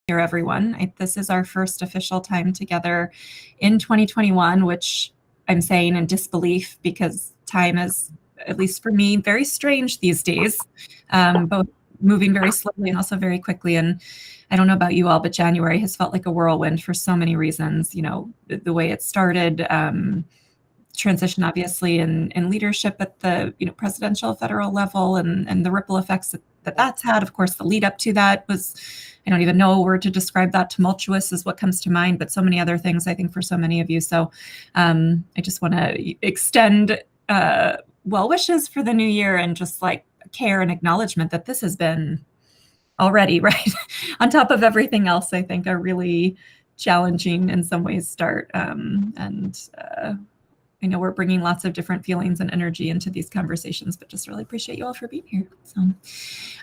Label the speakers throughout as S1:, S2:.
S1: Year, everyone. This is our first official time together in 2021, which I'm saying in disbelief because time is, at least for me, very strange these days, both moving very slowly and also very quickly. And I don't know about you all, but January has felt like a whirlwind for so many reasons. You know, the way it started, transition obviously in leadership at the presidential federal level, and the ripple effects that's had. Of course, the lead up to that was, I don't even know a word to describe that. Tumultuous is what comes to mind, but so many other things, I think, for so many of you. So I just want to extend well wishes for the new year and just like care and acknowledgement that this has been already, right, on top of everything else, I think a really challenging in some ways start. I know we're bringing lots of different feelings and energy into these conversations, but just really appreciate you all for being here. So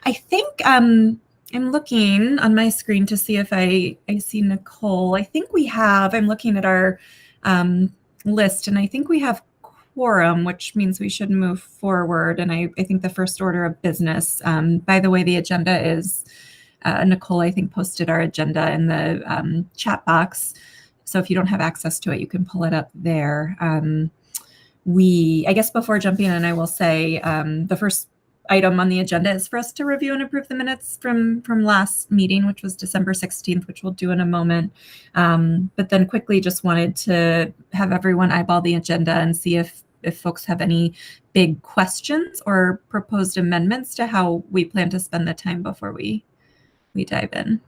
S1: I think I'm looking on my screen to see if I see Nicole. I think we have, I'm looking at our list, and I think we have quorum, which means we should move forward. And I think the first order of business, by the way, the agenda is, Nicole, I think, posted our agenda in the chat box. So if you don't have access to it, you can pull it up there. I guess before jumping in, I will say the first item on the agenda is for us to review and approve the minutes from last meeting, which was December 16th, which we'll do in a moment. But then quickly just wanted to have everyone eyeball the agenda and see if folks have any big questions or proposed amendments to how we plan to spend the time before we dive in.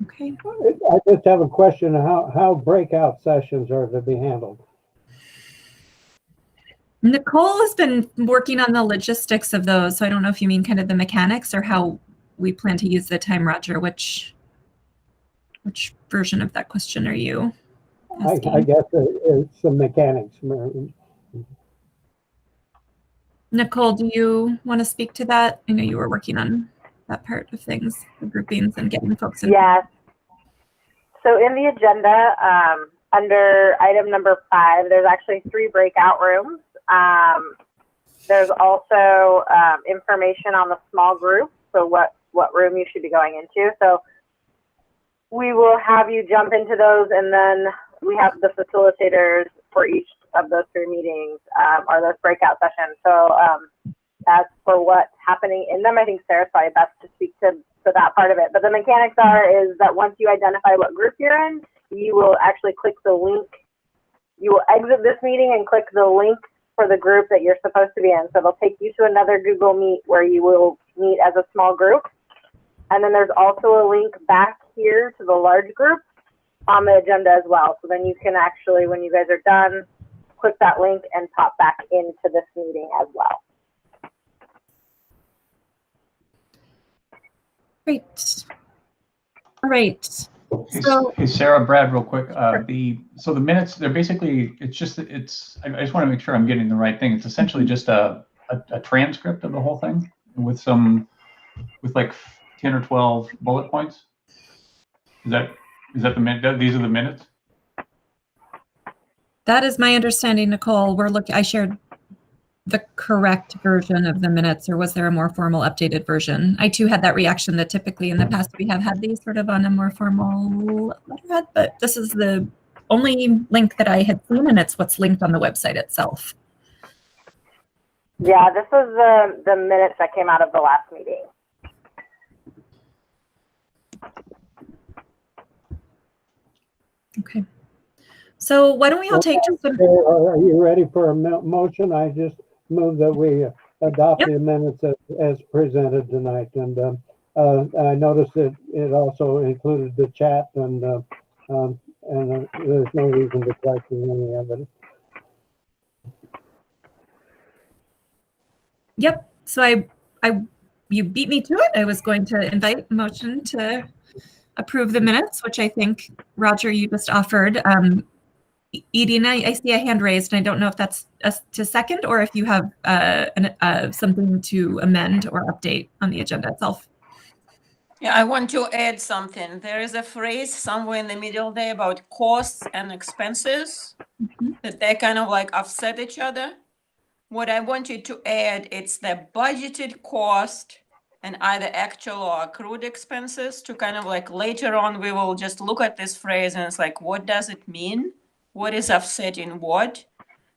S1: Okay.
S2: I just have a question of how breakout sessions are to be handled.
S1: Nicole has been working on the logistics of those, so I don't know if you mean kind of the mechanics or how we plan to use the time. Roger, which version of that question are you asking?
S2: I guess it's the mechanics.
S1: Nicole, do you want to speak to that? I know you were working on that part of things, the groupings and getting folks in.
S3: Yes. So in the agenda, under item number 5, there's actually 3 breakout rooms. There's also information on the small group, so what room you should be going into. So we will have you jump into those, and then we have the facilitators for each of those 3 meetings, or those breakout sessions. So as for what's happening in them, I think Sarah's probably best to speak to that part of it. But the mechanics is that once you identify what group you're in, you will actually click the link. You will exit this meeting and click the link for the group that you're supposed to be in. So they'll take you to another Google Meet where you will meet as a small group. And then there's also a link back here to the large group on the agenda as well. So then you can actually, when you guys are done, click that link and pop back into this meeting as well.
S1: Great. All right.
S4: So, hey, Sarah, Brad, real quick. So the minutes, they're basically, I just want to make sure I'm getting the right thing. It's essentially just a transcript of the whole thing with like 10 or 12 bullet points. Is that the minute? These are the minutes?
S1: That is my understanding, Nicole. I shared the correct version of the minutes, or was there a more formal updated version? I too had that reaction that typically in the past we have had these sort of on a more formal letterhead, but this is the only link that I had seen, and it's what's linked on the website itself.
S3: Yeah, this was the minutes that came out of the last meeting.
S1: Okay. So why don't we all take just some...
S2: Are you ready for a motion? I just move that we adopt the minutes as presented tonight. And I noticed that it also included the chat, and there's no reason to question any of it.
S1: Yep. So you beat me to it. I was going to invite a motion to approve the minutes, which I think, Roger, you just offered. Edie, I see a hand raised, and I don't know if that's to second or if you have something to amend or update on the agenda itself.
S5: Yeah, I want to add something. There is a phrase somewhere in the middle there about costs and expenses, that they kind of like offset each other. what I wanted to add, it's the budgeted cost and either actual or accrued expenses to kind of like later on, we will just look at this phrase and it's like, what does it mean? What is offsetting what?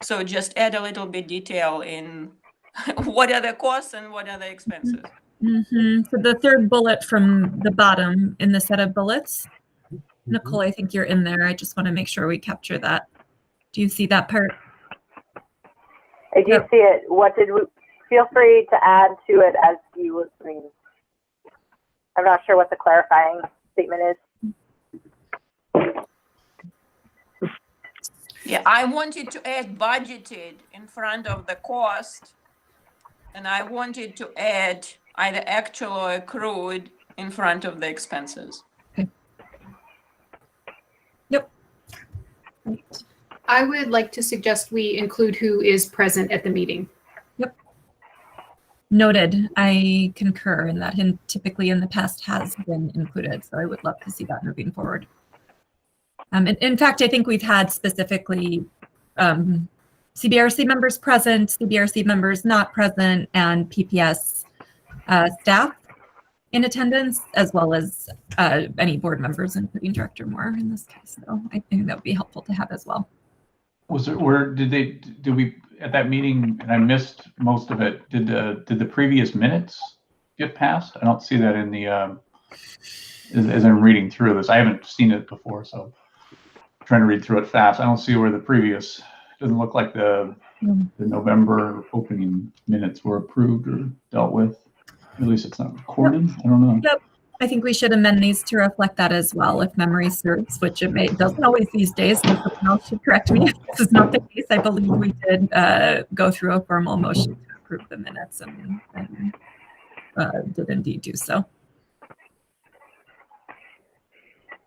S5: So just add a little bit detail in what are the costs and what are the expenses.
S1: So the third bullet from the bottom in the set of bullets, Nicole, I think you're in there. I just want to make sure we capture that. Do you see that part?
S3: I do see it. What did we, feel free to add to it as you would. I mean, I'm not sure what the clarifying statement is.
S5: Yeah, I wanted to add budgeted in front of the cost. And I wanted to add either actual or accrued in front of the expenses.
S1: Okay. Yep. Right.
S6: I would like to suggest we include who is present at the meeting.
S1: Yep. Noted. I concur in that, and typically in the past has been included. So I would love to see that moving forward. In fact, I think we've had specifically CBRC members present, CBRC members not present, and PPS staff in attendance, as well as any board members, including Director Moore in this case. So I think that would be helpful to have as well.
S4: Was it, did we, at that meeting, and I missed most of it, did the previous minutes get passed? I don't see that in the, as I'm reading through this. I haven't seen it before, so I'm trying to read through it fast. I don't see where the previous, doesn't look like the November opening minutes were approved or dealt with. At least it's not recorded. I don't know.
S1: Yep. I think we should amend these to reflect that as well, if memory serves, which it doesn't always these days. So someone else should correct me if this is not the case. I believe we did go through a formal motion to approve the minutes and did indeed do so.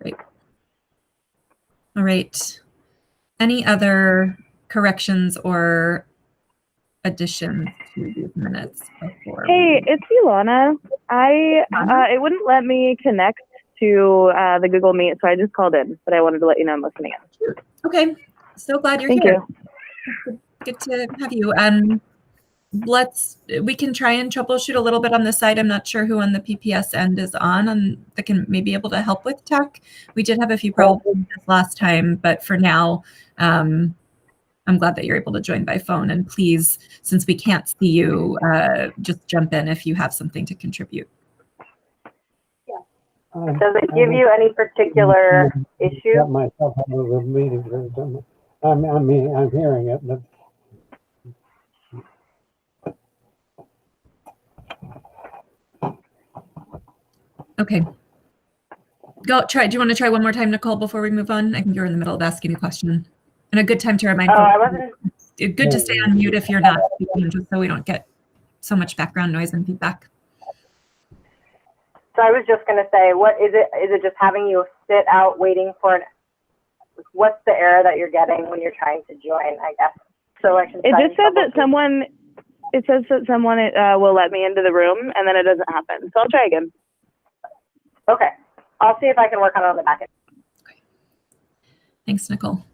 S1: Great. All right. Any other corrections or additions to these minutes before?
S7: Hey, it's Ilana. It wouldn't let me connect to the Google Meet, so I just called in, but I wanted to let you know I'm listening in.
S1: Okay, so glad you're
S7: Thank
S1: here.
S7: you.
S1: Good to have you. We can try and troubleshoot a little bit on the side. I'm not sure who on the PPS end is on and that can maybe able to help with tech. We did have a few problems last time, but for now, I'm glad that you're able to join by phone. And please, since we can't see you, just jump in if you have something to contribute.
S3: Does it give you any particular issue?
S2: Got myself out of the meeting. I'm hearing it, but
S1: Okay. Go try. Do you want to try one more time, Nicole, before we move on? I think you're in the middle of asking a question. And a good time to remind
S3: I
S1: folks,
S3: wasn't.
S1: good to stay on mute if you're not speaking, just so we don't get so much background noise and feedback.
S3: So I was just going to say, what is it? Is it just having you sit out waiting for what's the error that you're getting when you're trying to join, I guess? Selection.
S7: It just said that someone will let me into the room, and then it doesn't happen. So I'll try again.
S3: Okay. I'll see if I can work on it on the back end.
S1: Okay. Thanks, Nicole.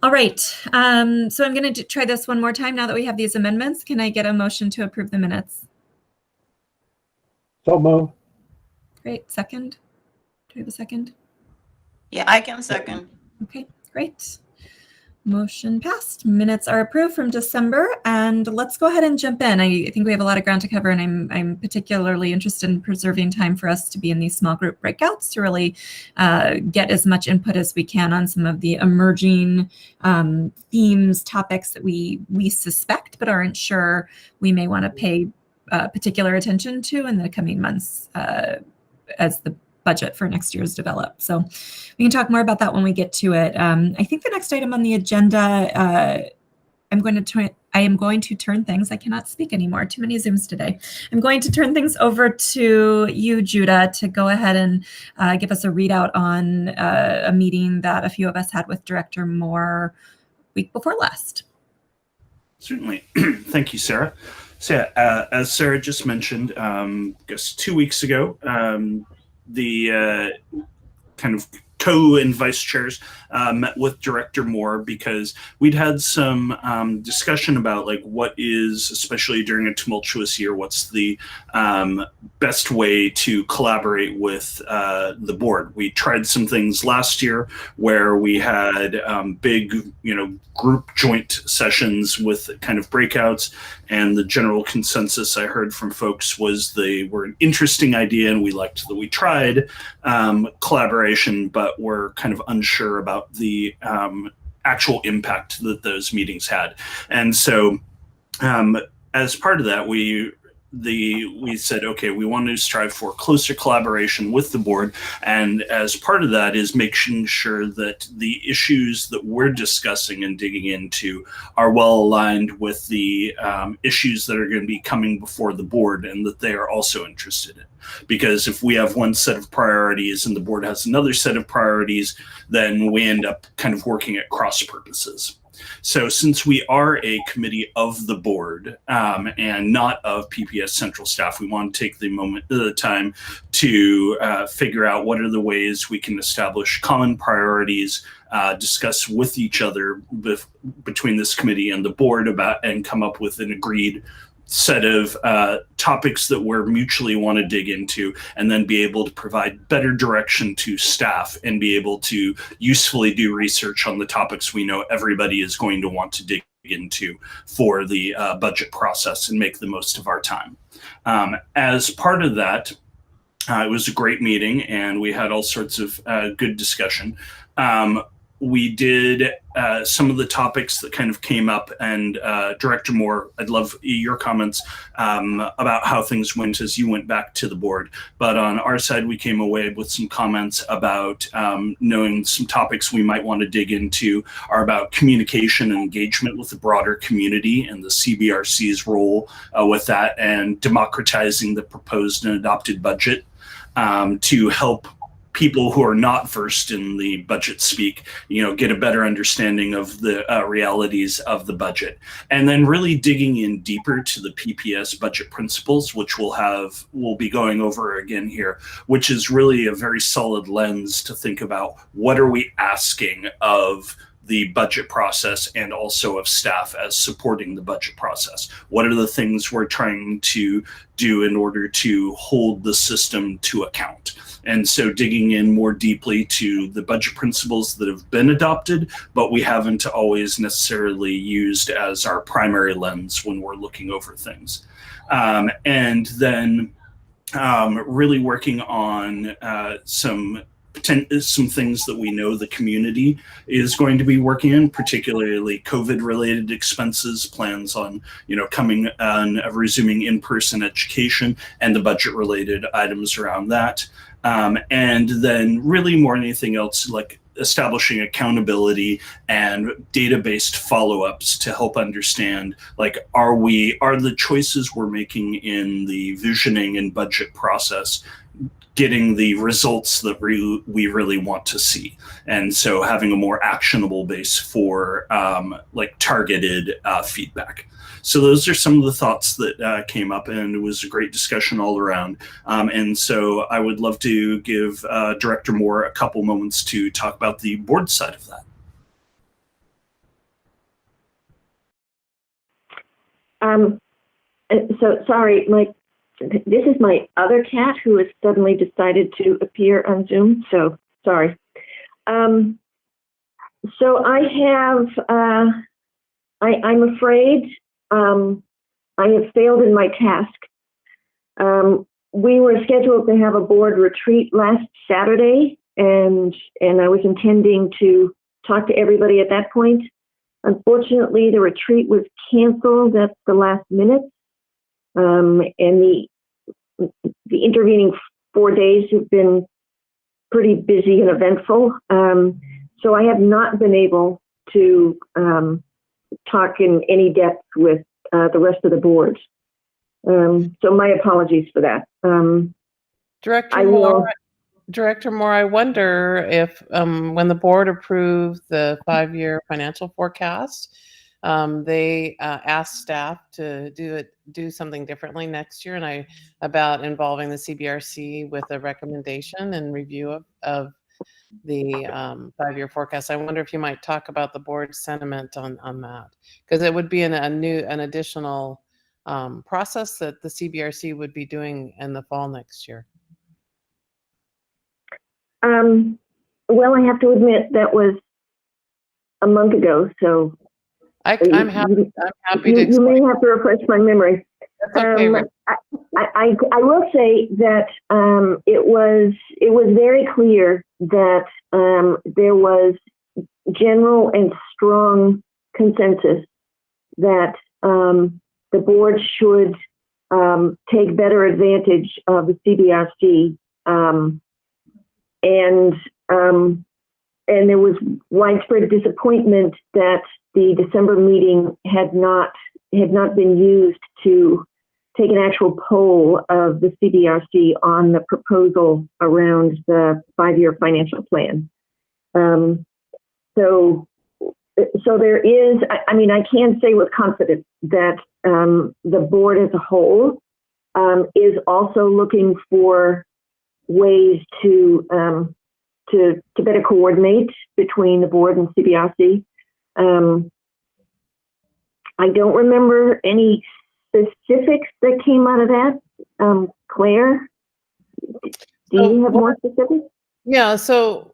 S1: All right. So I'm going to try this one more time now that we have these amendments. Can I get a motion to approve the minutes?
S2: so move.
S1: Great. Second. Do we have a second?
S5: Yeah, I can second.
S1: Okay, great. Motion passed. Minutes are approved from December, and let's go ahead and jump in. I think we have a lot of ground to cover, and I'm particularly interested in preserving time for us to be in these small group breakouts to really get as much input as we can on some of the emerging themes, topics that we suspect but aren't sure we may want to pay particular attention to in the coming months as the budget for next year is developed. So we can talk more about that when we get to it. I think the next item on the agenda, I am going to turn things, I cannot speak anymore, too many Zooms today. I'm going to turn things over to you, Judah, to go ahead and give us a readout on a meeting that a few of us had with Director Moore week before last.
S8: Certainly. Thank you, Sarah. So yeah, as Sarah just mentioned, I guess 2 weeks ago, the kind of co and vice chairs met with Director Moore because we'd had some discussion about like what is, especially during a tumultuous year, what's the best way to collaborate with the board. We tried some things last year where we had big, group joint sessions with kind of breakouts, and the general consensus I heard from folks was they were an interesting idea and we liked that we tried collaboration, but we're kind of unsure about the actual impact that those meetings had. And so as part of that, we said, okay, we want to strive for closer collaboration with the board. And as part of that is making sure that the issues that we're discussing and digging into are well aligned with the issues that are going to be coming before the board and that they are also interested in. Because if we have one set of priorities and the board has another set of priorities, then we end up kind of working at cross purposes. So since we are a committee of the board and not of PPS central staff, we want to take the time to figure out what are the ways we can establish common priorities, discuss with each other between this committee and the board and come up with an agreed set of topics that we're mutually want to dig into, and then be able to provide better direction to staff and be able to usefully do research on the topics we know everybody is going to want to dig into for the budget process and make the most of our time. As part of that, it was a great meeting and we had all sorts of good discussion. We did some of the topics that kind of came up, and Director Moore, I'd love your comments about how things went as you went back to the board. But on our side, we came away with some comments about knowing some topics we might want to dig into are about communication and engagement with the broader community and the CBRC's role with that, and democratizing the proposed and adopted budget to help people who are not versed in the budget speak, get a better understanding of the realities of the budget. And then really digging in deeper to the PPS budget principles, which we'll be going over again here, which is really a very solid lens to think about what are we asking of the budget process and also of staff as supporting the budget process. What are the things we're trying to do in order to hold the system to account? And so digging in more deeply to the budget principles that have been adopted, but we haven't always necessarily used as our primary lens when we're looking over things. And then really working on some things that we know the community is going to be working in, particularly COVID-related expenses, plans on, coming on resuming in-person education, and the budget-related items around that. And then really more than anything else, like establishing accountability and data-based follow-ups to help understand, like, are the choices we're making in the visioning and budget process getting the results that we really want to see? And so having a more actionable base for targeted feedback. So those are some of the thoughts that came up, and it was a great discussion all around. And so I would love to give Director Moore a couple moments to talk about the board side of that.
S9: So sorry, this is my other cat who has suddenly decided to appear on Zoom. So sorry. So I have, I'm afraid I have failed in my task. We were scheduled to have a board retreat last Saturday, and I was intending to talk to everybody at that point. Unfortunately, the retreat was canceled at the last minute, and the intervening 4 days have been pretty busy and eventful. So I have not been able to talk in any depth with the rest of the board. So my apologies for that.
S10: Director Moore, I wonder if when the board approved the 5-year financial forecast, they asked staff to do something differently next year, about involving the CBRC with a recommendation and review of the 5-year forecast. I wonder if you might talk about the board's sentiment on that, because it would be an additional process that the CBRC would be doing in the fall next year.
S9: Well, I have to admit that was a month ago, so
S10: I'm happy to
S9: you
S10: explain.
S9: may have to refresh my memory.
S10: That's okay, Rick.
S9: I will say that it was very clear that there was general and strong consensus that the board should take better advantage of the CBRC, and there was widespread disappointment that the December meeting had not been used to take an actual poll of the CBRC on the proposal around the 5-year financial plan. So there is, I mean, I can say with confidence that the board as a whole is also looking for ways to better coordinate between the board and CBRC. I don't remember any specifics that came out of that. Claire, do you have more specifics?
S10: Yeah, so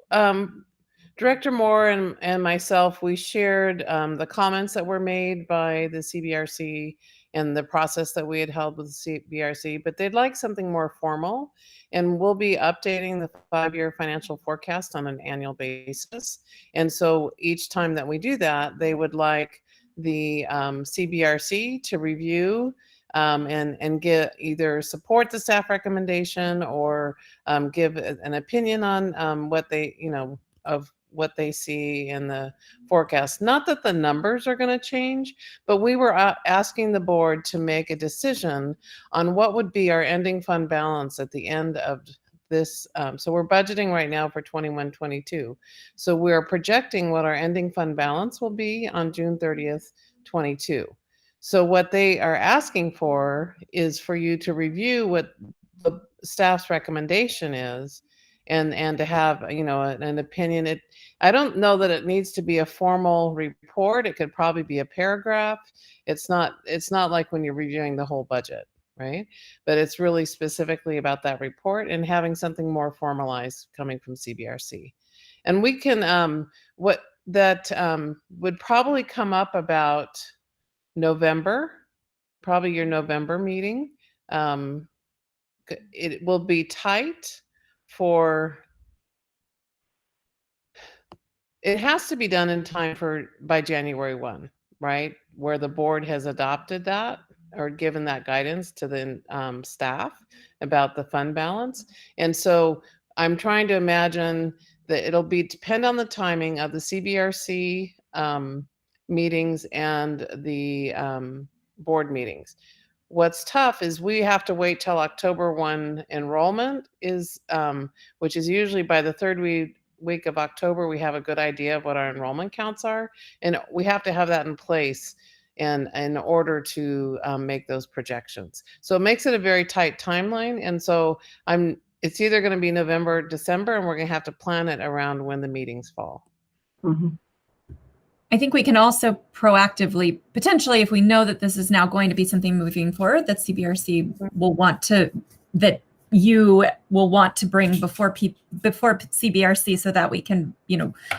S10: Director Moore and myself, we shared the comments that were made by the CBRC and the process that we had held with the CBRC, but they'd like something more formal, and we'll be updating the 5-year financial forecast on an annual basis. And so each time that we do that, they would like the CBRC to review and get either support the staff recommendation or give an opinion on what they, of what they see in the forecast. Not that the numbers are going to change, but we were asking the board to make a decision on what would be our ending fund balance at the end of this. So we're budgeting right now for 21-22. So we're projecting what our ending fund balance will be on June 30th, 22. So what they are asking for is for you to review what the staff's recommendation is and to have, an opinion. I don't know that it needs to be a formal report. It could probably be a paragraph. It's not like when you're reviewing the whole budget, right? But it's really specifically about that report and having something more formalized coming from CBRC. And we can, would probably come up about November, probably your November meeting. It will be tight it has to be done in time by January 1, right? Where the board has adopted that or given that guidance to the staff about the fund balance. And so I'm trying to imagine that it'll depend on the timing of the CBRC meetings and the board meetings. What's tough is we have to wait till October 1 enrollment is, which is usually by the third week of October, we have a good idea of what our enrollment counts are. And we have to have that in place in order to make those projections. So it makes it a very tight timeline. And so it's either going to be November or December, and we're going to have to plan it around when the meetings fall.
S9: Mm-hmm.
S1: I think we can also proactively, potentially, if we know that this is now going to be something moving forward, that CBRC will want to, that you will want to bring before CBRC so that we can,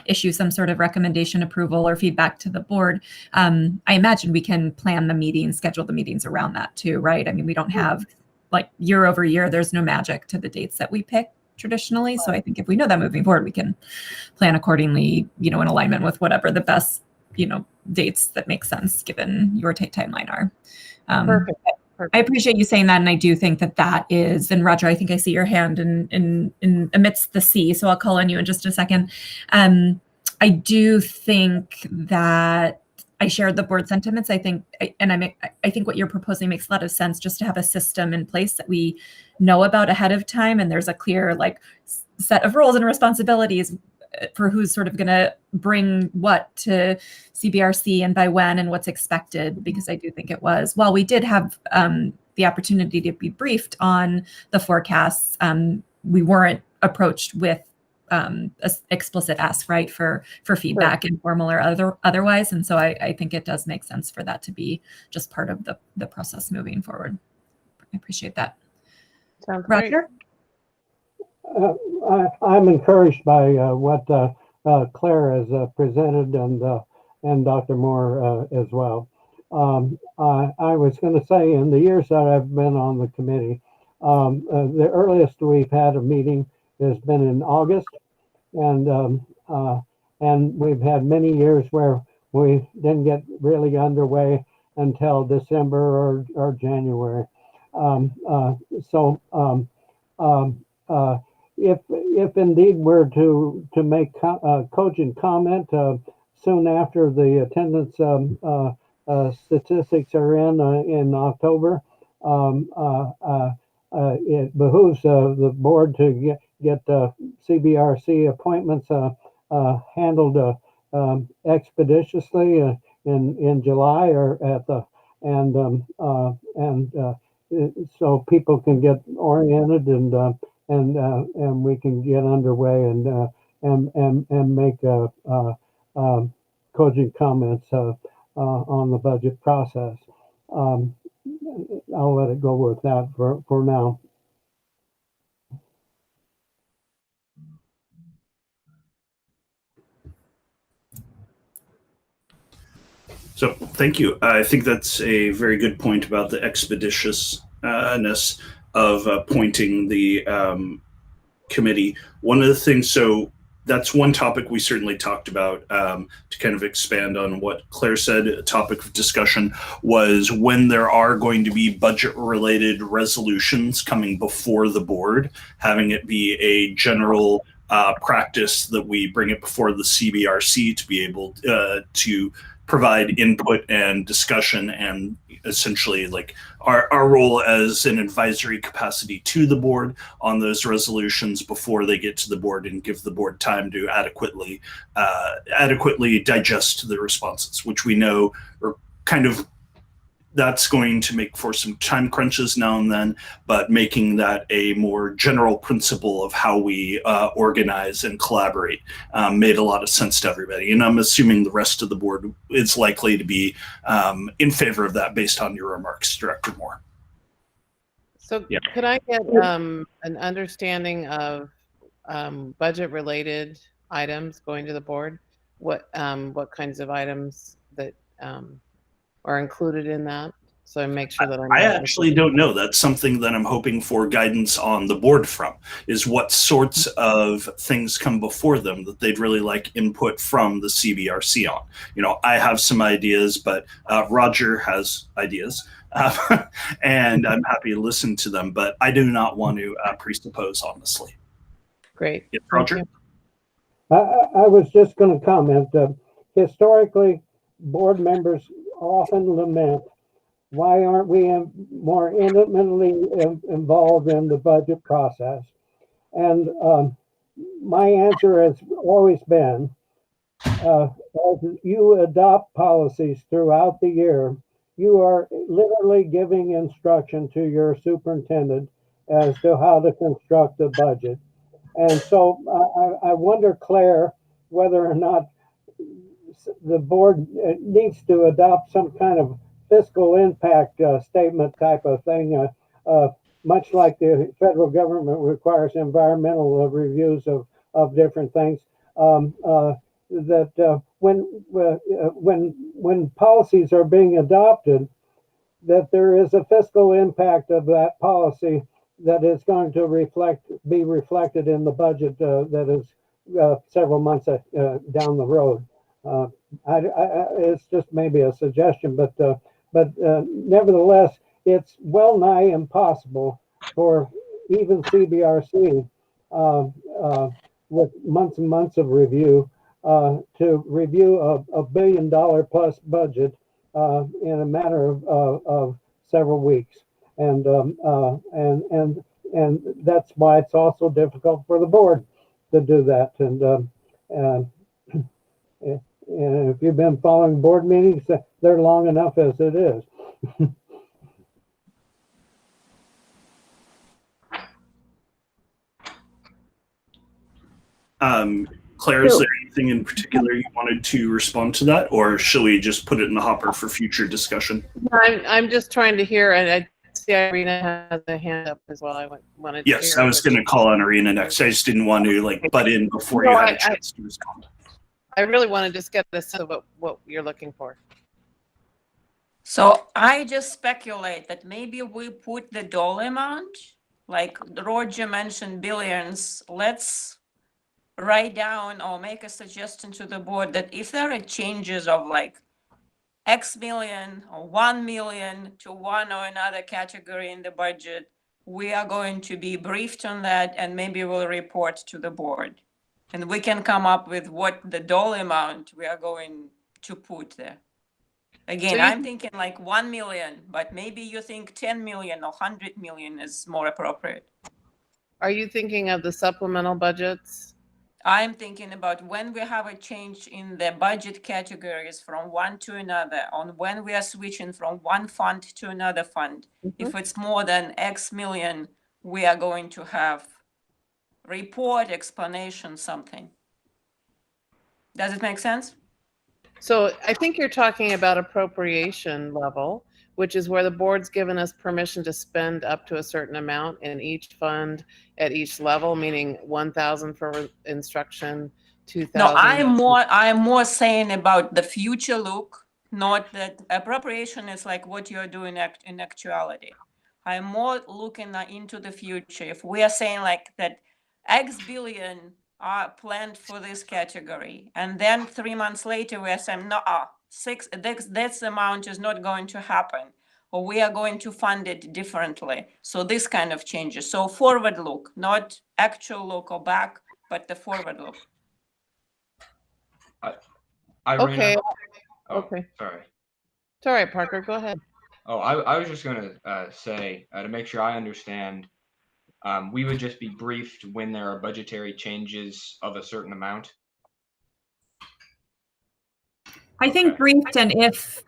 S1: issue some sort of recommendation, approval, or feedback to the board. I imagine we can plan the meetings, schedule the meetings around that too, right? I mean, we don't have like year over year, there's no magic to the dates that we pick traditionally. So I think if we know that moving forward, we can plan accordingly, in alignment with whatever the best, dates that make sense given your timeline are.
S10: Perfect.
S1: I appreciate you saying that. And I do think that is, and Roger, I think I see your hand in amidst the sea. So I'll call on you in just a second. I do think that I shared the board sentiments. I think what you're proposing makes a lot of sense, just to have a system in place that we know about ahead of time. And there's a clear set of roles and responsibilities for who's sort of going to bring what to CBRC and by when and what's expected, because I do think it was, while we did have the opportunity to be briefed on the forecasts, we weren't approached with explicit ask, right, for feedback, informal or otherwise. And so I think it does make sense for that to be just part of the process moving forward. I appreciate that.
S10: Sounds great.
S1: Roger?
S2: I'm encouraged by what Claire has presented and Dr. Moore as well. I was going to say, in the years that I've been on the committee, the earliest we've had a meeting has been in August, and we've had many years where we didn't get really underway until December or January. If indeed we're to make cogent comment soon after the attendance statistics are in October, it behooves the board to get CBRC appointments handled expeditiously in July or at the so people can get oriented and we can get underway and make cogent comments on the budget process. I'll let it go with that for now.
S8: So thank you. I think that's a very good point about the expeditiousness of appointing the committee. One of the things, so that's one topic we certainly talked about to kind of expand on what Claire said. A topic of discussion was when there are going to be budget-related resolutions coming before the board, having it be a general practice that we bring it before the CBRC to be able to provide input and discussion, and essentially like our role as an advisory capacity to the board on those resolutions before they get to the board, and give the board time to adequately digest the responses, which we know are kind of, that's going to make for some time crunches now and then, but making that a more general principle of how we organize and collaborate made a lot of sense to everybody. And I'm assuming the rest of the board is likely to be in favor of that based on your remarks, Director Moore.
S10: So
S8: Yeah.
S10: could I get an understanding of budget-related items going to the board? What kinds of items that are included in that, so I make sure that
S8: I actually don't know. That's something that I'm hoping for guidance on the board from, is what sorts of things come before them that they'd really like input from the CBRC on. You know, I have some ideas, but Roger has ideas, and I'm happy to listen to them, but I do not want to presuppose, honestly.
S10: Great.
S8: Yeah, Roger?
S2: I was just going to comment, historically, board members often lament, why aren't we more intimately involved in the budget process? And my answer has always been, as you adopt policies throughout the year, you are literally giving instruction to your superintendent as to how to construct the budget. And so I wonder, Claire, whether or not the board needs to adopt some kind of fiscal impact statement type of thing, much like the federal government requires environmental reviews of different things. That when policies are being adopted, that there is a fiscal impact of that policy that is going to be reflected in the budget that is several months down the road. It's just maybe a suggestion, but nevertheless, it's well nigh impossible for even CBRC with months and months of review to review a $1 billion plus budget in a matter of several weeks, and that's why it's also difficult for the board to do that. And if you've been following board meetings, they're long enough as it is.
S8: Claire, is there anything in particular you wanted to respond to that, or shall we just put it in the hopper for future discussion?
S10: I'm just trying to hear, and I see Irina has a hand up as well. I wanted to
S8: Yes,
S10: hear
S8: I was going to call on Irina next. I just didn't want to butt in before you had a chance to respond.
S10: I really want to just get a sense of what you're looking for.
S5: So I just speculate that maybe we put the dollar amount, like Roger mentioned billions. Let's write down or make a suggestion to the board that if there are changes of like X million or 1 million to one or another category in the budget, we are going to be briefed on that and maybe we'll report to the board. And we can come up with what the dollar amount we are going to put there. Again,
S10: So
S5: I'm thinking like 1 million, but maybe you think 10 million or 100 million is more appropriate.
S10: Are you thinking of the supplemental budgets?
S5: I'm thinking about when we have a change in the budget categories from one to another, on when we are switching from one fund to another fund. If it's more than X million, we are going to have report, explanation, something. Does it make sense?
S10: So I think you're talking about appropriation level, which is where the board's given us permission to spend up to a certain amount in each fund at each level, meaning 1,000 for instruction, 2,000.
S5: No, I'm more saying about the future look, not that appropriation is like what you're doing in actuality. I'm more looking into the future. If we are saying like that X billion are planned for this category, and then 3 months later we are saying, no, this amount is not going to happen, or we are going to fund it differently. So this kind of changes. So forward look, not actual look or back, but the forward look.
S11: Irina?
S10: Okay.
S11: Oh,
S10: Okay.
S11: Sorry.
S10: It's all right, Parker. Go ahead.
S11: Oh, I was just going to say, to make sure I understand, we would just be briefed when there are budgetary changes of a certain amount.
S1: I think briefed and if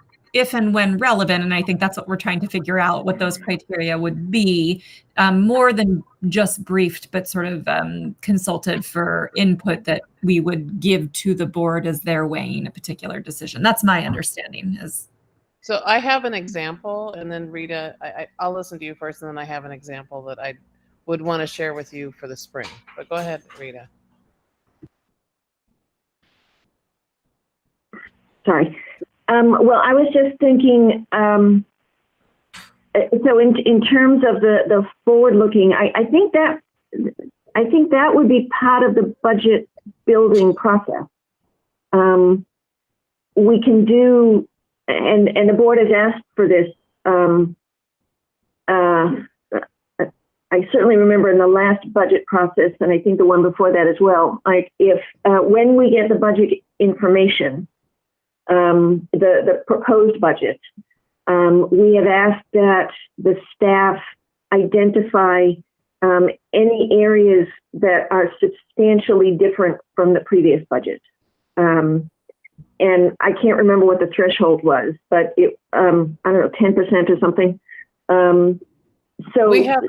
S1: and when relevant, and I think that's what we're trying to figure out, what those criteria would be, more than just briefed, but sort of consulted for input that we would give to the board as they're weighing a particular decision. That's my understanding.
S10: So I have an example, and then Rita, I'll listen to you first, and then I have an example that I would want to share with you for the spring. But go ahead, Rita.
S9: Sorry. Well, I was just thinking, so in terms of the forward looking, I think that would be part of the budget building process. We can do, and the board has asked for this. I certainly remember in the last budget process, and I think the one before that as well, like if when we get the budget information, the proposed budget, we have asked that the staff identify any areas that are substantially different from the previous budget. And I can't remember what the threshold was, but it, I don't know, 10% or something. So
S10: we have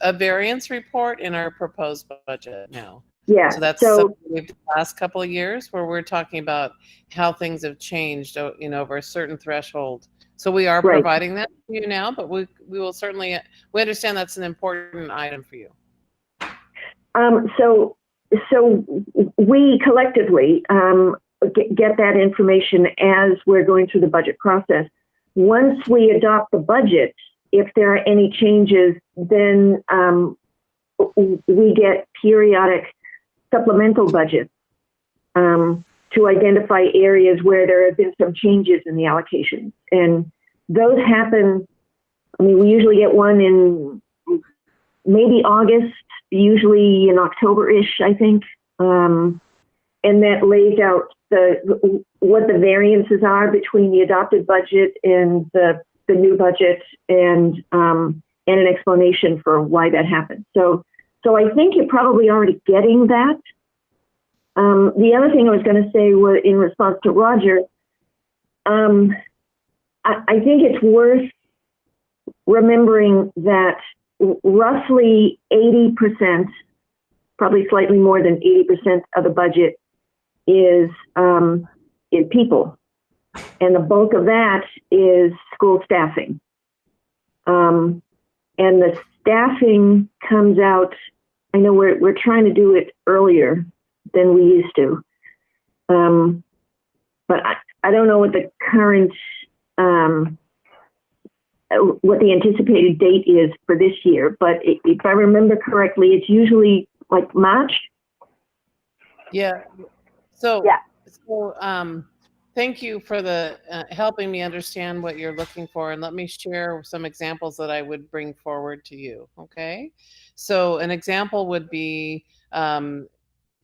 S10: a variance report in our proposed budget now.
S9: Yeah.
S10: So that's something we've done the last couple of years where we're talking about how things have changed, over a certain threshold. So we are providing that to you now, but we will certainly, we understand that's an important item for you.
S9: So we collectively get that information as we're going through the budget process. Once we adopt the budget, if there are any changes, then we get periodic supplemental budgets to identify areas where there have been some changes in the allocations. And those happen, I mean, we usually get one in maybe August, usually in October-ish, I think. And that lays out what the variances are between the adopted budget and the new budget, and an explanation for why that happened. So I think you're probably already getting that. The other thing I was going to say was in response to Roger, I think it's worth remembering that roughly 80% probably slightly more than 80% of the budget is people. And the bulk of that is school staffing. And the staffing comes out, I know we're trying to do it earlier than we used to. But I don't know what the current, what the anticipated date is for this year. But if I remember correctly, it's usually like March.
S10: Yeah. So,
S3: Yeah.
S10: so thank you for the helping me understand what you're looking for, and let me share some examples that I would bring forward to you. Okay. So an example would be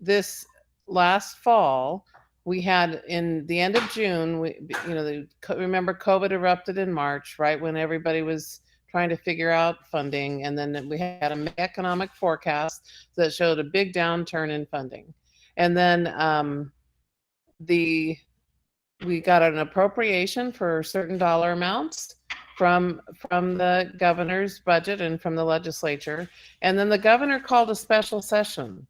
S10: this last fall, we had in the end of June, remember COVID erupted in March, right when everybody was trying to figure out funding. And then we had an economic forecast that showed a big downturn in funding. And then we got an appropriation for certain dollar amounts from the governor's budget and from the legislature. And then the governor called a special session,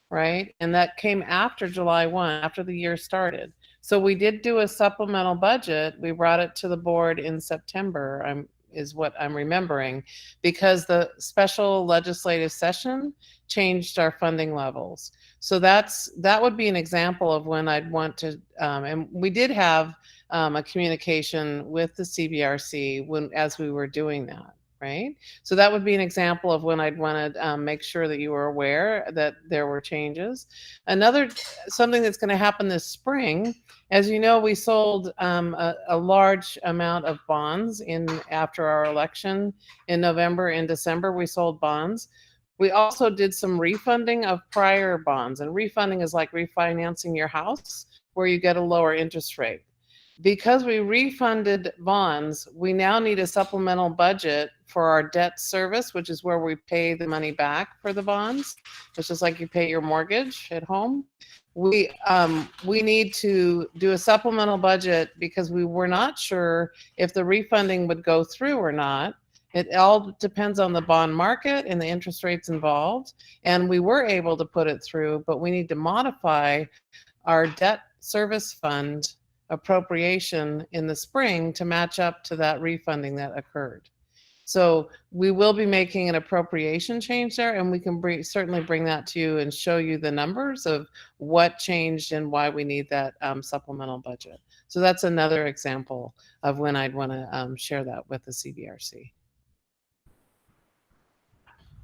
S10: right? And that came after July 1, after the year started. So we did do a supplemental budget. We brought it to the board in September, is what I'm remembering, because the special legislative session changed our funding levels. So that would be an example of when I'd want to, and we did have a communication with the CBRC as we were doing that, right? So that would be an example of when I'd want to make sure that you were aware that there were changes. Something that's going to happen this spring, as you know, we sold a large amount of bonds after our election in November and December. We sold bonds. We also did some refunding of prior bonds, and refunding is like refinancing your house where you get a lower interest rate. Because we refunded bonds, we now need a supplemental budget for our debt service, which is where we pay the money back for the bonds. It's just like you pay your mortgage at home. We need to do a supplemental budget because we were not sure if the refunding would go through or not. It all depends on the bond market and the interest rates involved. And we were able to put it through, but we need to modify our debt service fund appropriation in the spring to match up to that refunding that occurred. So we will be making an appropriation change there, and we can certainly bring that to you and show you the numbers of what changed and why we need that supplemental budget. So that's another example of when I'd want to share that with the CBRC.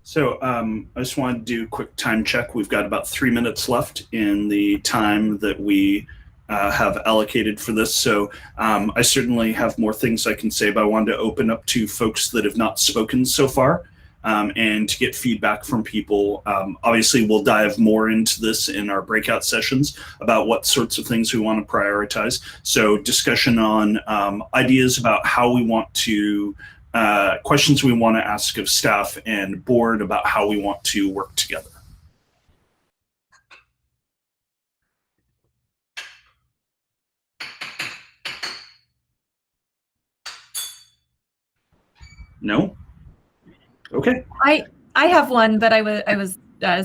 S8: So I just want to do a quick time check. We've got about 3 minutes left in the time that we have allocated for this. So I certainly have more things I can say, but I wanted to open up to folks that have not spoken so far and to get feedback from people. Obviously, we'll dive more into this in our breakout sessions about what sorts of things we want to prioritize. So discussion on ideas about how we want to questions we want to ask of staff and board about how we want to work together. No? Okay.
S1: I have one, but I was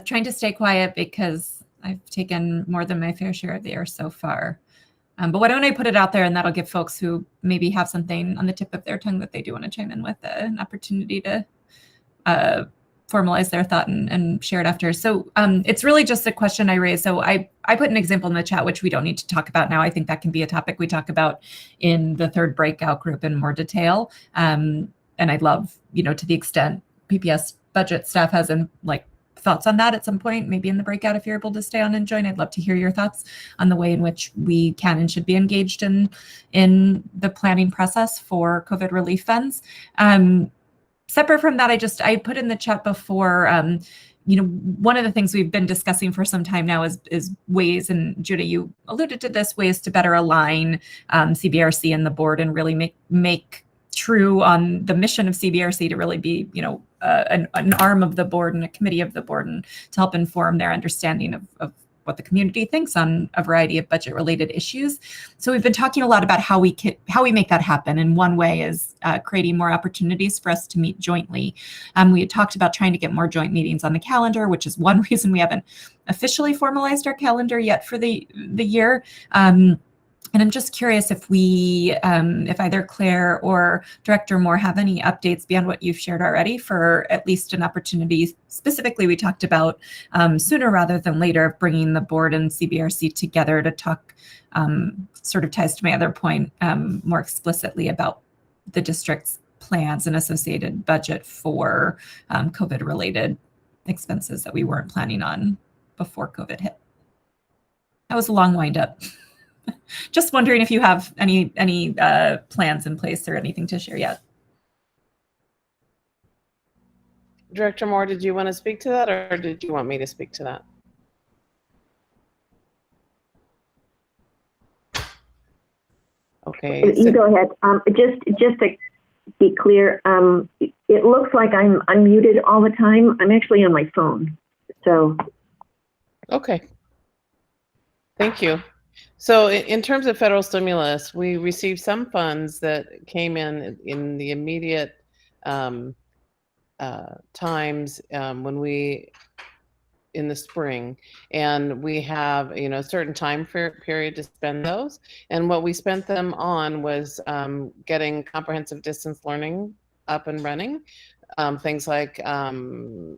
S1: trying to stay quiet because I've taken more than my fair share of the air so far. But why don't I put it out there, and that'll give folks who maybe have something on the tip of their tongue that they do want to chime in with an opportunity to formalize their thought and share it after. So it's really just a question I raised. So I put an example in the chat, which we don't need to talk about now. I think that can be a topic we talk about in the third breakout group in more detail. And I'd love, to the extent PPS budget staff has thoughts on that at some point, maybe in the breakout, if you're able to stay on and join, I'd love to hear your thoughts on the way in which we can and should be engaged in the planning process for COVID relief funds. Separate from that, I put in the chat before, one of the things we've been discussing for some time now is ways, and Judah, you alluded to this, ways to better align CBRC and the board and really make true on the mission of CBRC to really be, an arm of the board and a committee of the board, and to help inform their understanding of what the community thinks on a variety of budget related issues. So we've been talking a lot about how we make that happen. And one way is creating more opportunities for us to meet jointly. We had talked about trying to get more joint meetings on the calendar, which is one reason we haven't officially formalized our calendar yet for the year. And I'm just curious if if either Claire or Director Moore have any updates beyond what you've shared already for at least an opportunity. Specifically, we talked about sooner rather than later bringing the board and CBRC together to talk, sort of ties to my other point, more explicitly about the district's plans and associated budget for COVID-related expenses that we weren't planning on before COVID hit. That was a long wind up. Just wondering if you have any plans in place or anything to share yet.
S10: Director Moore, did you want to speak to that, or did you want me to speak to that? Okay.
S9: You go ahead. Just to be clear, it looks like I'm unmuted all the time. I'm actually on my phone. So.
S10: Okay. Thank you. So in terms of federal stimulus, we received some funds that came in the immediate times in the spring, and we have a certain time period to spend those. And what we spent them on was getting comprehensive distance learning up and running. Things like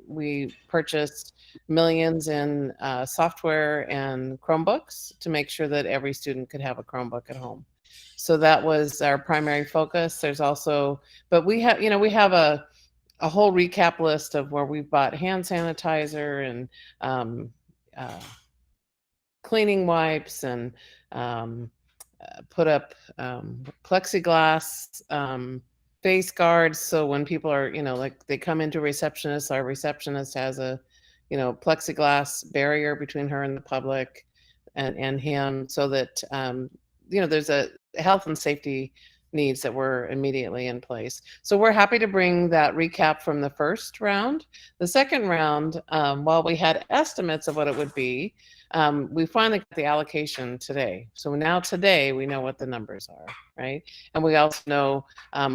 S10: we purchased millions in software and Chromebooks to make sure that every student could have a Chromebook at home. So that was our primary focus. There's also, but we have a whole recap list of where we've bought hand sanitizer and cleaning wipes and put up plexiglass face guards, so when people are like they come into receptionist, our receptionist has a plexiglass barrier between her and the public and him, so that there's a health and safety needs that were immediately in place. So we're happy to bring that recap from the first round. The second round, while we had estimates of what it would be, we finally got the allocation today. So now today we know what the numbers are, right? And we also know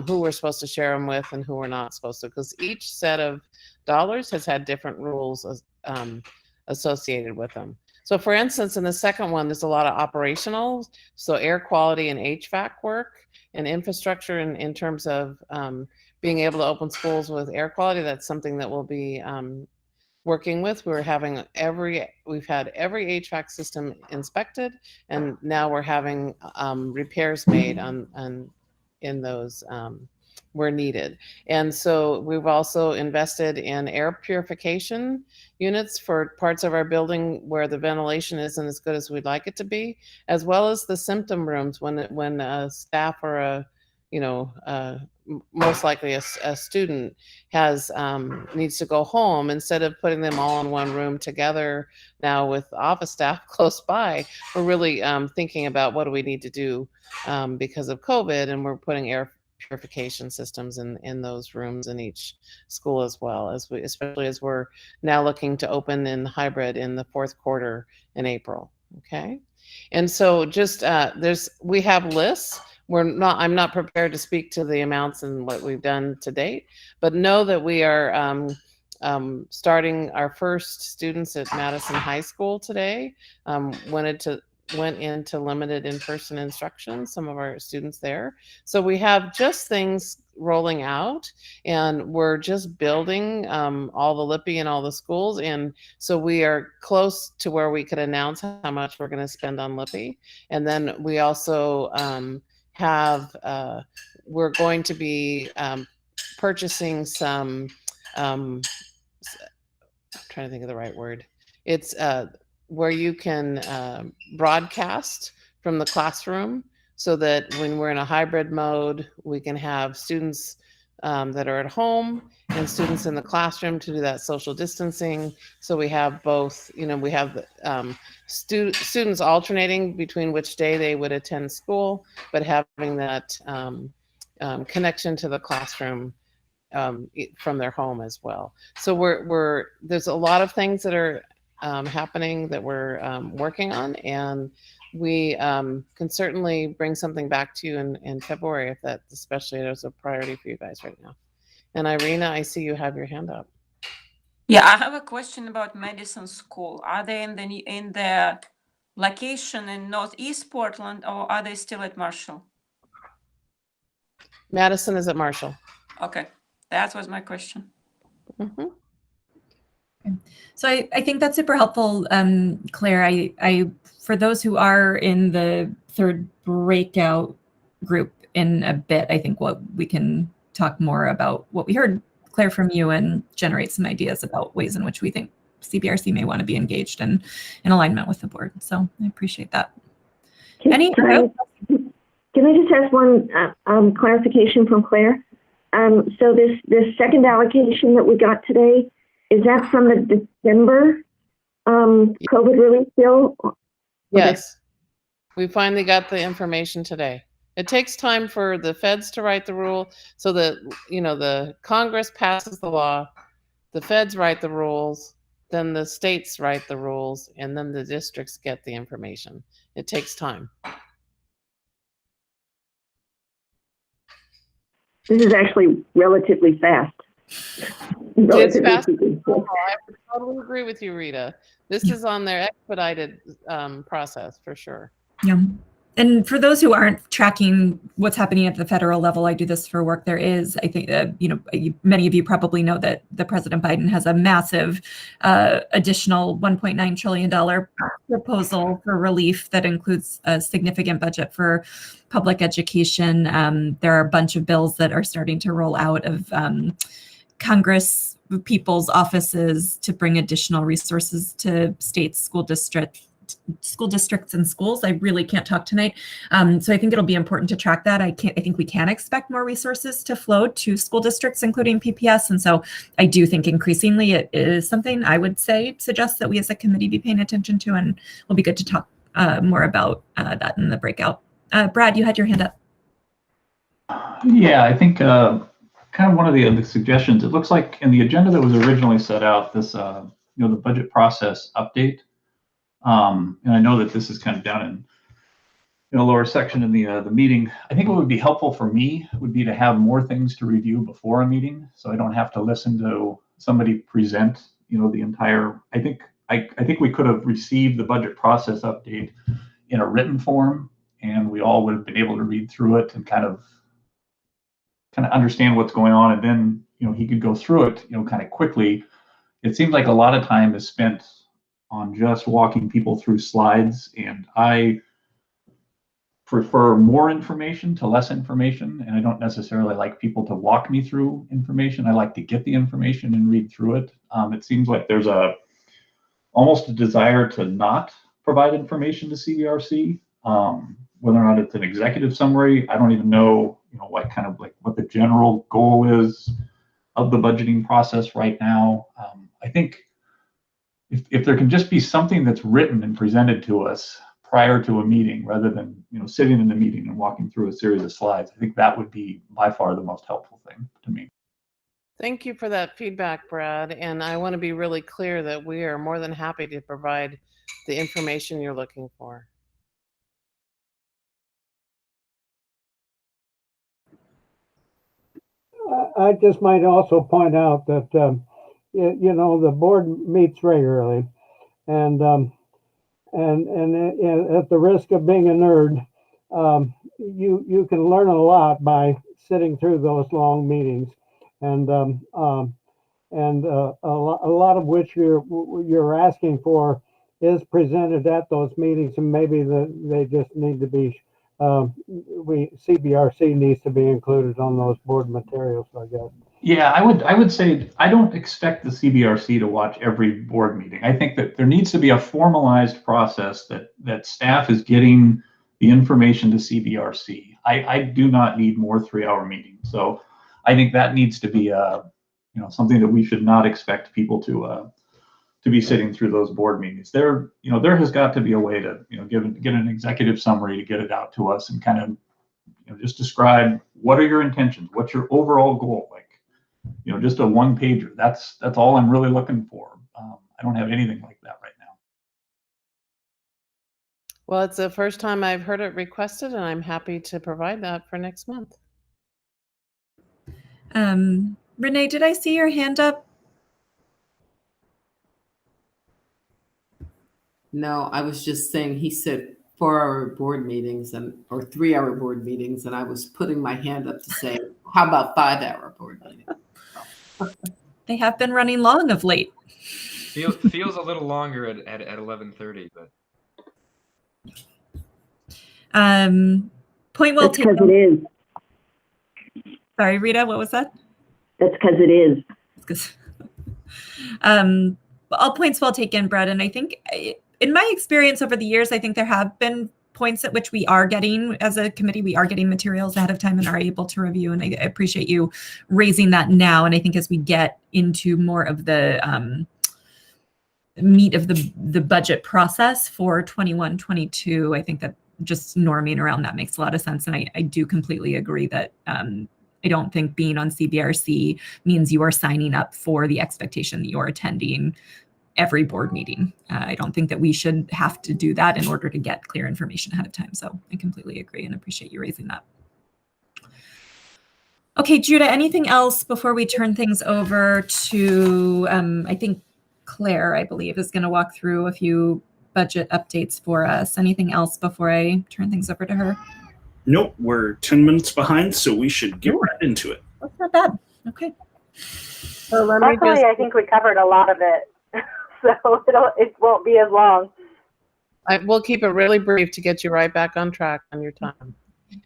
S10: who we're supposed to share them with and who we're not supposed to, because each set of dollars has had different rules associated with them. So for instance, in the second one, there's a lot of operational, so air quality and HVAC work and infrastructure in terms of being able to open schools with air quality. That's something that we'll be working with. We've had every HVAC system inspected, and now we're having repairs made in those where needed. And so we've also invested in air purification units for parts of our building where the ventilation isn't as good as we'd like it to be, as well as the symptom rooms when a staff or most likely a student needs to go home, instead of putting them all in one room together now with office staff close by, we're really thinking about what do we need to do because of COVID, and we're putting air purification systems in those rooms in each school, as well as especially as we're now looking to open in hybrid in the fourth quarter in April. Okay, and so just we have lists. I'm not prepared to speak to the amounts and what we've done to date, but know that we are starting our first students at Madison High School today. Went into limited in-person instruction, some of our students there. So we have just things rolling out, and we're just building all the LIPI and all the schools. And so we are close to where we could announce how much we're going to spend on LIPI. And then we also we're going to be purchasing some, I'm trying to think of the right word. It's where you can broadcast from the classroom, so that when we're in a hybrid mode, we can have students that are at home and students in the classroom to do that social distancing. So we have both, we have students alternating between which day they would attend school, but having that connection to the classroom from their home as well. So there's a lot of things that are happening that we're working on, and we can certainly bring something back to you in February if that, especially is a priority for you guys right now. And Irina, I see you have your hand up.
S5: Yeah, I have a question about Madison School. Are they in the location in Northeast Portland, or are they still at Marshall?
S10: Madison is at Marshall.
S5: Okay, that was my question.
S10: Mm-hmm.
S1: So I think that's super helpful, Claire. I for those who are in the third breakout group in a bit, I think what we can talk more about what we heard, Claire, from you, and generate some ideas about ways in which we think CBRC may want to be engaged and in alignment with the board. So I appreciate that.
S9: Can I just ask one clarification from Claire? So this second allocation that we got today, is that from the December COVID relief bill?
S10: Yes, we finally got the information today. It takes time for the feds to write the rule, so that the Congress passes the law, the feds write the rules, then the states write the rules, and then the districts get the information. It takes time.
S9: This is actually relatively fast.
S10: It's fast. I would totally agree with you, Rita. This is on their expedited process for sure.
S1: Yeah. And for those who aren't tracking what's happening at the federal level, I do this for work. There is, I think, many of you probably know that the President Biden has a massive additional $1.9 trillion proposal for relief that includes a significant budget for public education. There are a bunch of bills that are starting to roll out of Congress people's offices to bring additional resources to states, school districts and schools. I really can't talk tonight. So I think it'll be important to track that. I think we can expect more resources to flow to school districts, including PPS. And so I do think increasingly it is something I would suggest that we as a committee be paying attention to, and it'll be good to talk more about that in the breakout. Brad, you had your hand up.
S4: Yeah, I think kind of one of the suggestions, it looks like in the agenda that was originally set out, this, the budget process update. And I know that this is kind of down in a lower section in the meeting. I think what would be helpful for me would be to have more things to review before a meeting, so I don't have to listen to somebody present, the entire. I think we could have received the budget process update in a written form, and we all would have been able to read through it and kind of understand what's going on, and then he could go through it kind of quickly. It seems like a lot of time is spent on just walking people through slides, and I prefer more information to less information, and I don't necessarily like people to walk me through information. I like to get the information and read through it. It seems like there's almost a desire to not provide information to CBRC, whether or not it's an executive summary. I don't even know, what the general goal is of the budgeting process right now. I think if there can just be something that's written and presented to us prior to a meeting, rather than sitting in the meeting and walking through a series of slides, I think that would be by far the most helpful thing to me.
S10: Thank you for that feedback, Brad. And I want to be really clear that we are more than happy to provide the information you're looking for.
S2: I just might also point out that the board meets regularly, and at the risk of being a nerd, you can learn a lot by sitting through those long meetings, and a lot of which you're asking for is presented at those meetings, and maybe they just need to be. CBRC needs to be included on those board materials, I guess.
S4: Yeah, I would say I don't expect the CBRC to watch every board meeting. I think that there needs to be a formalized process that staff is getting the information to CBRC. I do not need more 3-hour meetings. So I think that needs to be something that we should not expect people to be sitting through those board meetings. There has got to be a way to get an executive summary to get it out to us and kind of just describe what are your intentions, what's your overall goal, just a one pager. That's all I'm really looking for. I don't have anything like that right
S10: Well, it's the first time I've heard it requested, and I'm happy to provide that for next month.
S1: Renee, did I see your hand up?
S12: No, I was just saying, he said 4-hour board meetings or 3-hour board meetings, and I was putting my hand up to say, how about 5-hour board meetings?
S1: They have been running long of late.
S11: Feels a little longer at 11:30, but
S1: Point well
S9: That's because
S1: taken.
S9: it is.
S1: Sorry, Rita, what was that?
S9: That's because it is.
S1: Because all points well taken, Brett. And I think in my experience over the years, I think there have been points at which we are getting, as a committee, we are getting materials ahead of time and are able to review. And I appreciate you raising that now. And I think as we get into more of the meat of the budget process for 21-22, I think that just norming around that makes a lot of sense. And I do completely agree that I don't think being on CBRC means you are signing up for the expectation that you're attending every board meeting. I don't think that we should have to do that in order to get clear information ahead of time. So I completely agree and appreciate you raising that. Okay, Judah, anything else before we turn things over to, I think Claire, I believe, is going to walk through a few budget updates for us. Anything else before I turn things over to her?
S8: Nope, we're 10 minutes behind, so we should get right into it.
S1: That's not bad. Okay.
S10: So let me
S3: Luckily, I think we covered a lot of it, so it won't be as long.
S10: We'll keep it really brief to get you right back on track on your time.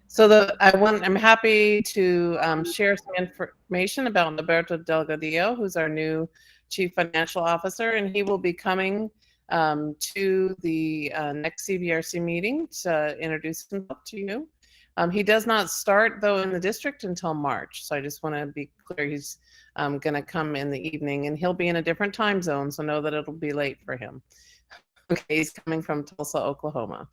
S10: So I'm happy to share some information about Roberto Delgadillo, who's our new Chief Financial Officer, and he will be coming to the next CBRC meeting to introduce himself to you. He does not start, though, in the district until March. So I just want to be clear, he's going to come in the evening, and he'll be in a different time zone, so know that it'll be late for him. Okay, he's coming from Tulsa, Oklahoma.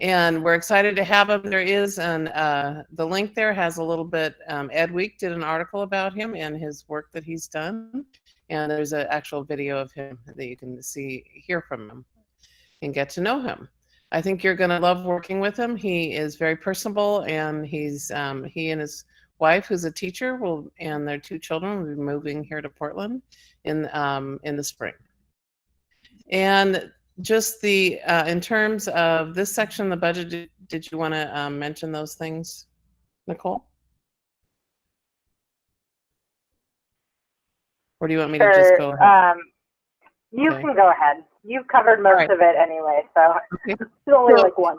S10: And we're excited to have him. There is the link there has a little bit, Ed Week did an article about him and his work that he's done. And there's an actual video of him that you can hear from him and get to know him. I think you're going to love working with him. He is very personable, and he and his wife, who's a teacher, and their 2 children will be moving here to Portland in the spring. And just in terms of this section of the budget, did you want to mention those things, Nicole? Or do you want me to just go ahead?
S3: You can go ahead. You've covered most of it anyway, so it's only like one.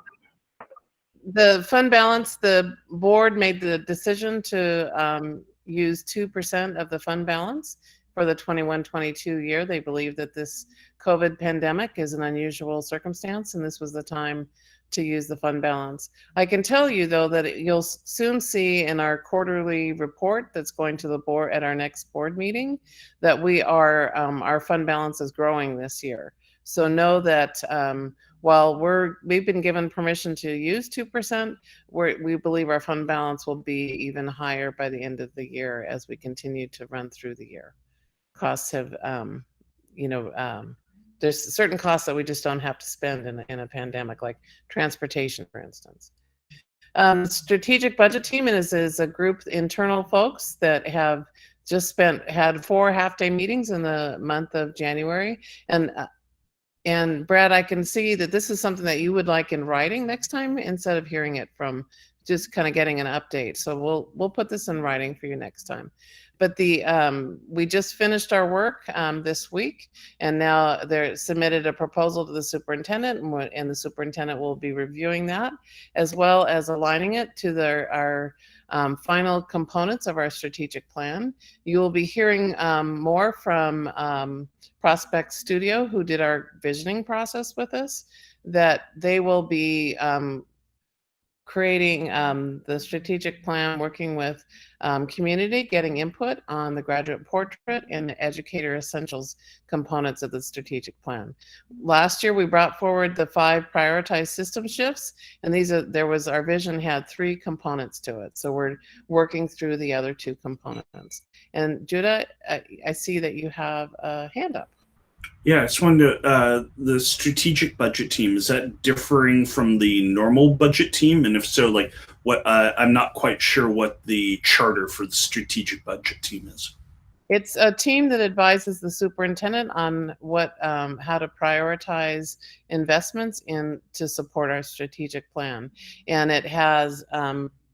S10: The fund balance, the board made the decision to use 2% of the fund balance for the 21-22 year. They believe that this COVID pandemic is an unusual circumstance, and this was the time to use the fund balance. I can tell you, though, that you'll soon see in our quarterly report that's going to the board at our next board meeting that our fund balance is growing this year. So know that while we've been given permission to use 2%, we believe our fund balance will be even higher by the end of the year as we continue to run through the year. Costs have, there's certain costs that we just don't have to spend in a pandemic, like transportation, for instance. Strategic budget team is a group of internal folks that have just had 4 half-day meetings in the month of January. And Brad, I can see that this is something that you would like in writing next time instead of hearing it from just kind of getting an update. So we'll put this in writing for you next time. But we just finished our work this week, and now they're submitted a proposal to the superintendent, and the superintendent will be reviewing that, as well as aligning it to our final components of our strategic plan. You will be hearing more from Prospect Studio, who did our visioning process with us, that they will be creating the strategic plan, working with community, getting input on the graduate portrait and the educator essentials components of the strategic plan. Last year, we brought forward the 5 prioritized system shifts, and our vision had 3 components to it. So we're working through the other 2 components. And Judah, I see that you have a hand up.
S8: Yeah, I just wanted to, the strategic budget team, is that differing from the normal budget team? And if so, like what, I'm not quite sure what the charter for the strategic budget team is.
S10: It's a team that advises the superintendent on what, how to prioritize investments in to support our strategic plan. And it has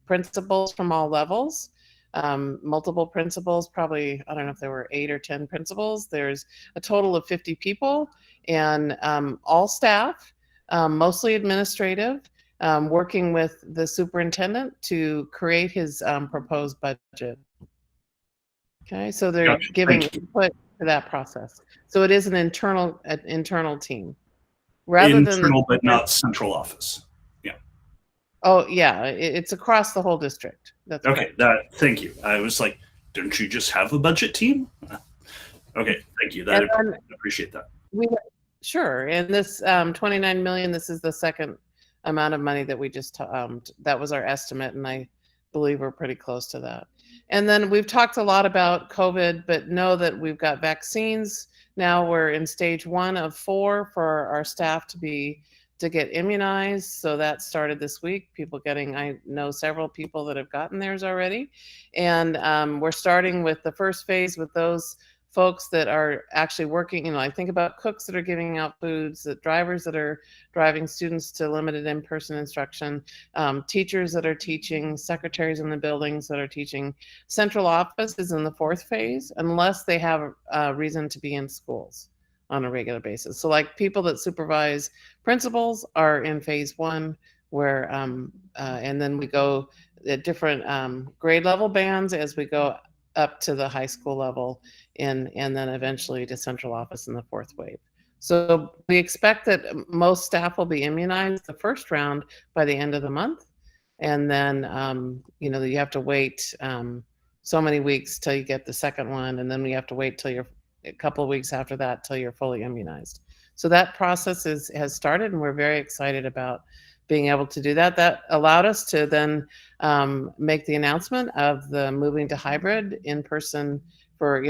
S10: principals from all levels, multiple principals, probably, I don't know if there were 8 or 10 principals. There's a total of 50 people and all staff, mostly administrative, working with the superintendent to create his proposed budget. Okay, so they're
S8: Gotcha.
S10: giving
S8: Thank you.
S10: input to that process. So it is an internal team, rather
S8: Internal,
S10: than
S8: but not central office. Yeah.
S10: Oh yeah, it's across the whole district. That's
S8: Okay.
S10: correct.
S8: Thank you. I was like, don't you just have a budget team? Okay. Thank you.
S10: And then
S8: Appreciate that.
S10: Sure. And this 29 million. This is the second amount of money that we just that was our estimate, and I believe we're pretty close to that. And then we've talked a lot about COVID, but know that we've got vaccines. Now we're in stage 1 of 4 for our staff to get immunized. So that started this week. I know several people that have gotten theirs already. And we're starting with the first phase with those folks that are actually working. I think about cooks that are giving out foods, the drivers that are driving students to limited in-person instruction, teachers that are teaching, secretaries in the buildings that are teaching. Central office is in the 4th phase, unless they have a reason to be in schools on a regular basis. So like people that supervise principals are in phase 1, where, and then we go at different grade level bands as we go up to the high school level, and then eventually to central office in the 4th wave. So we expect that most staff will be immunized the first round by the end of the month. And then, you have to wait so many weeks till you get the second one. And then we have to wait till you're a couple of weeks after that till you're fully immunized. So that process has started, and we're very excited about being able to do that. That allowed us to then make the announcement of the moving to hybrid in person for,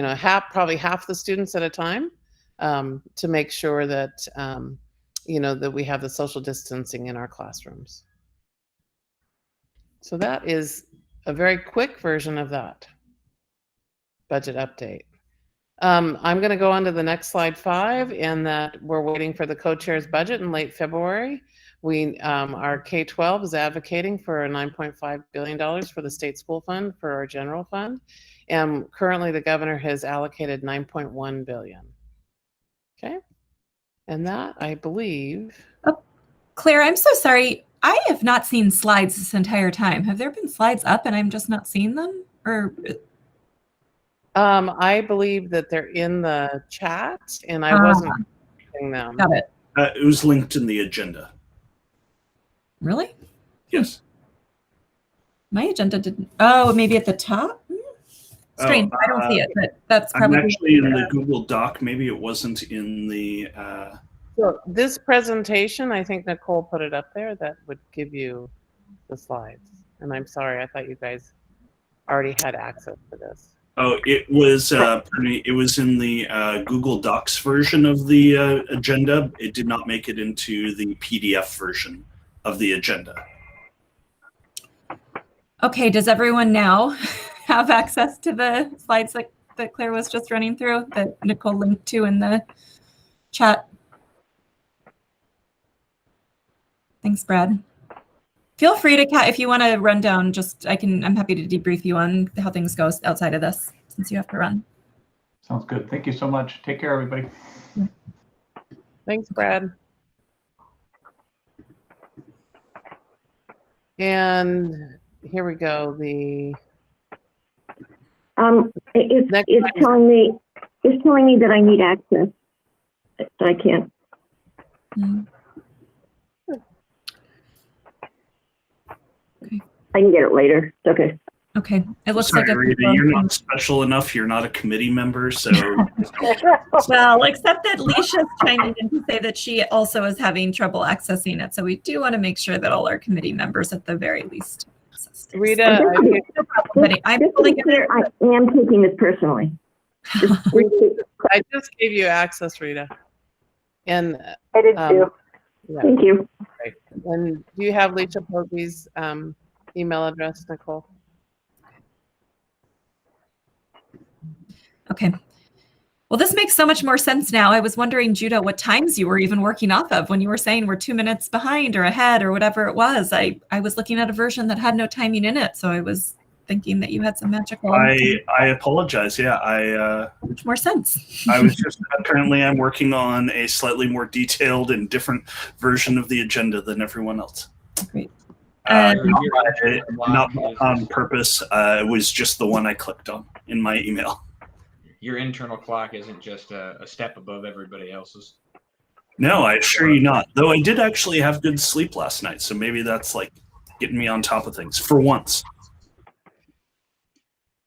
S10: probably half the students at a time, to make sure that, that we have the social distancing in our classrooms. So that is a very quick version of that budget update. I'm going to go on to the next slide 5, and that we're waiting for the co-chair's budget in late February. Our K-12 is advocating for $9.5 billion for the state school fund for our general fund. And currently the governor has allocated $9.1 billion. Okay. And that, I believe.
S1: Oh, Claire, I'm so sorry. I have not seen slides this entire time. Have there been slides up and I'm just not seeing them? Or
S10: I believe that they're in the chat, and I wasn't seeing them.
S1: Got it.
S8: It was linked in the agenda.
S1: Really?
S8: Yes.
S1: My agenda didn't. Oh, maybe at the top? Strange. I don't see it, but that's probably.
S8: I'm actually in the Google Doc. Maybe it wasn't in the.
S10: So this presentation, I think Nicole put it up there. That would give you the slides. And I'm sorry, I thought you guys already had access to this.
S8: Oh, it was. It was in the Google Docs version of the agenda. It did not make it into the PDF version of the agenda.
S1: Okay. Does everyone now have access to the slides that Claire was just running through, that Nicole linked to in the chat? Thanks, Brad. Feel free to, if you want to run down, I'm happy to debrief you on how things go outside of this, since you have to run.
S4: Sounds good. Thank you so much. Take care, everybody.
S10: Thanks, Brad. And here we go.
S9: It's telling me that I need access. I can't.
S1: Okay.
S9: I can get it later. It's okay.
S1: Okay. It looks
S8: Sorry,
S1: like
S8: Rita, you're not special enough. You're not a committee member, so.
S1: Well, except that Leisha's chiming in to say that she also is having trouble accessing it. So we do want to make sure that all our committee members, at the very least, access it.
S10: Rita,
S1: I'm totally
S9: I am taking this personally.
S10: I just gave you access, Rita. And
S3: I did too.
S10: yeah.
S9: Thank you.
S10: Right. And do you have Leisha Pogge's email address, Nicole?
S1: Okay. Well, this makes so much more sense now. I was wondering, Judah, what times you were even working off of when you were saying we're 2 minutes behind or ahead or whatever it was. I was looking at a version that had no timing in it, so I was thinking that you had some magical.
S8: I apologize. Yeah,
S1: much more sense.
S8: I was just currently I'm working on a slightly more detailed and different version of the agenda than everyone else.
S1: Great.
S8: Not on purpose. It was just the one I clicked on in my email.
S11: Your internal clock isn't just a step above everybody else's.
S8: No, I assure you not. Though I did actually have good sleep last night, so maybe that's like getting me on top of things for once.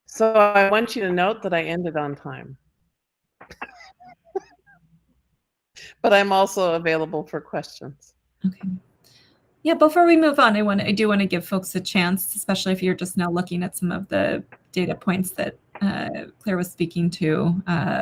S10: So I want you to note that I ended on time. But I'm also available for questions.
S1: Okay. Yeah, before we move on, I do want to give folks a chance, especially if you're just now looking at some of the data points that Claire was speaking to.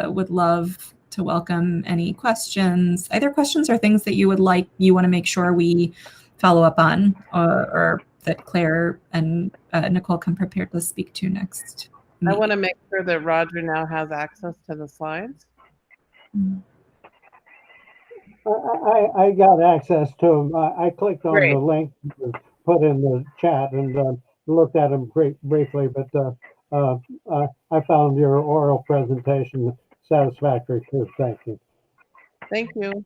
S1: Would love to welcome any questions, either questions or things that you want to make sure we follow up on, or that Claire and Nicole come prepared to speak to next.
S10: I want to make sure that Roger now has access to the slides.
S2: I got access to them. I clicked on
S10: Great.
S2: the link put in the chat and looked at them briefly, but I found your oral presentation satisfactory too. Thank you.
S10: Thank you.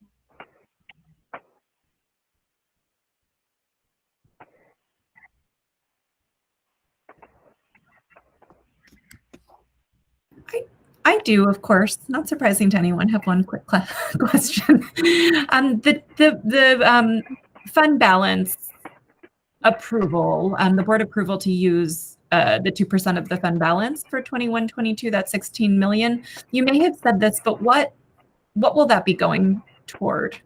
S1: I do, of course, not surprising to anyone, have one quick question. The fund balance approval, the board approval to use the 2% of the fund balance for 21-22, that's 16 million. You may have said this, but what will that be going toward?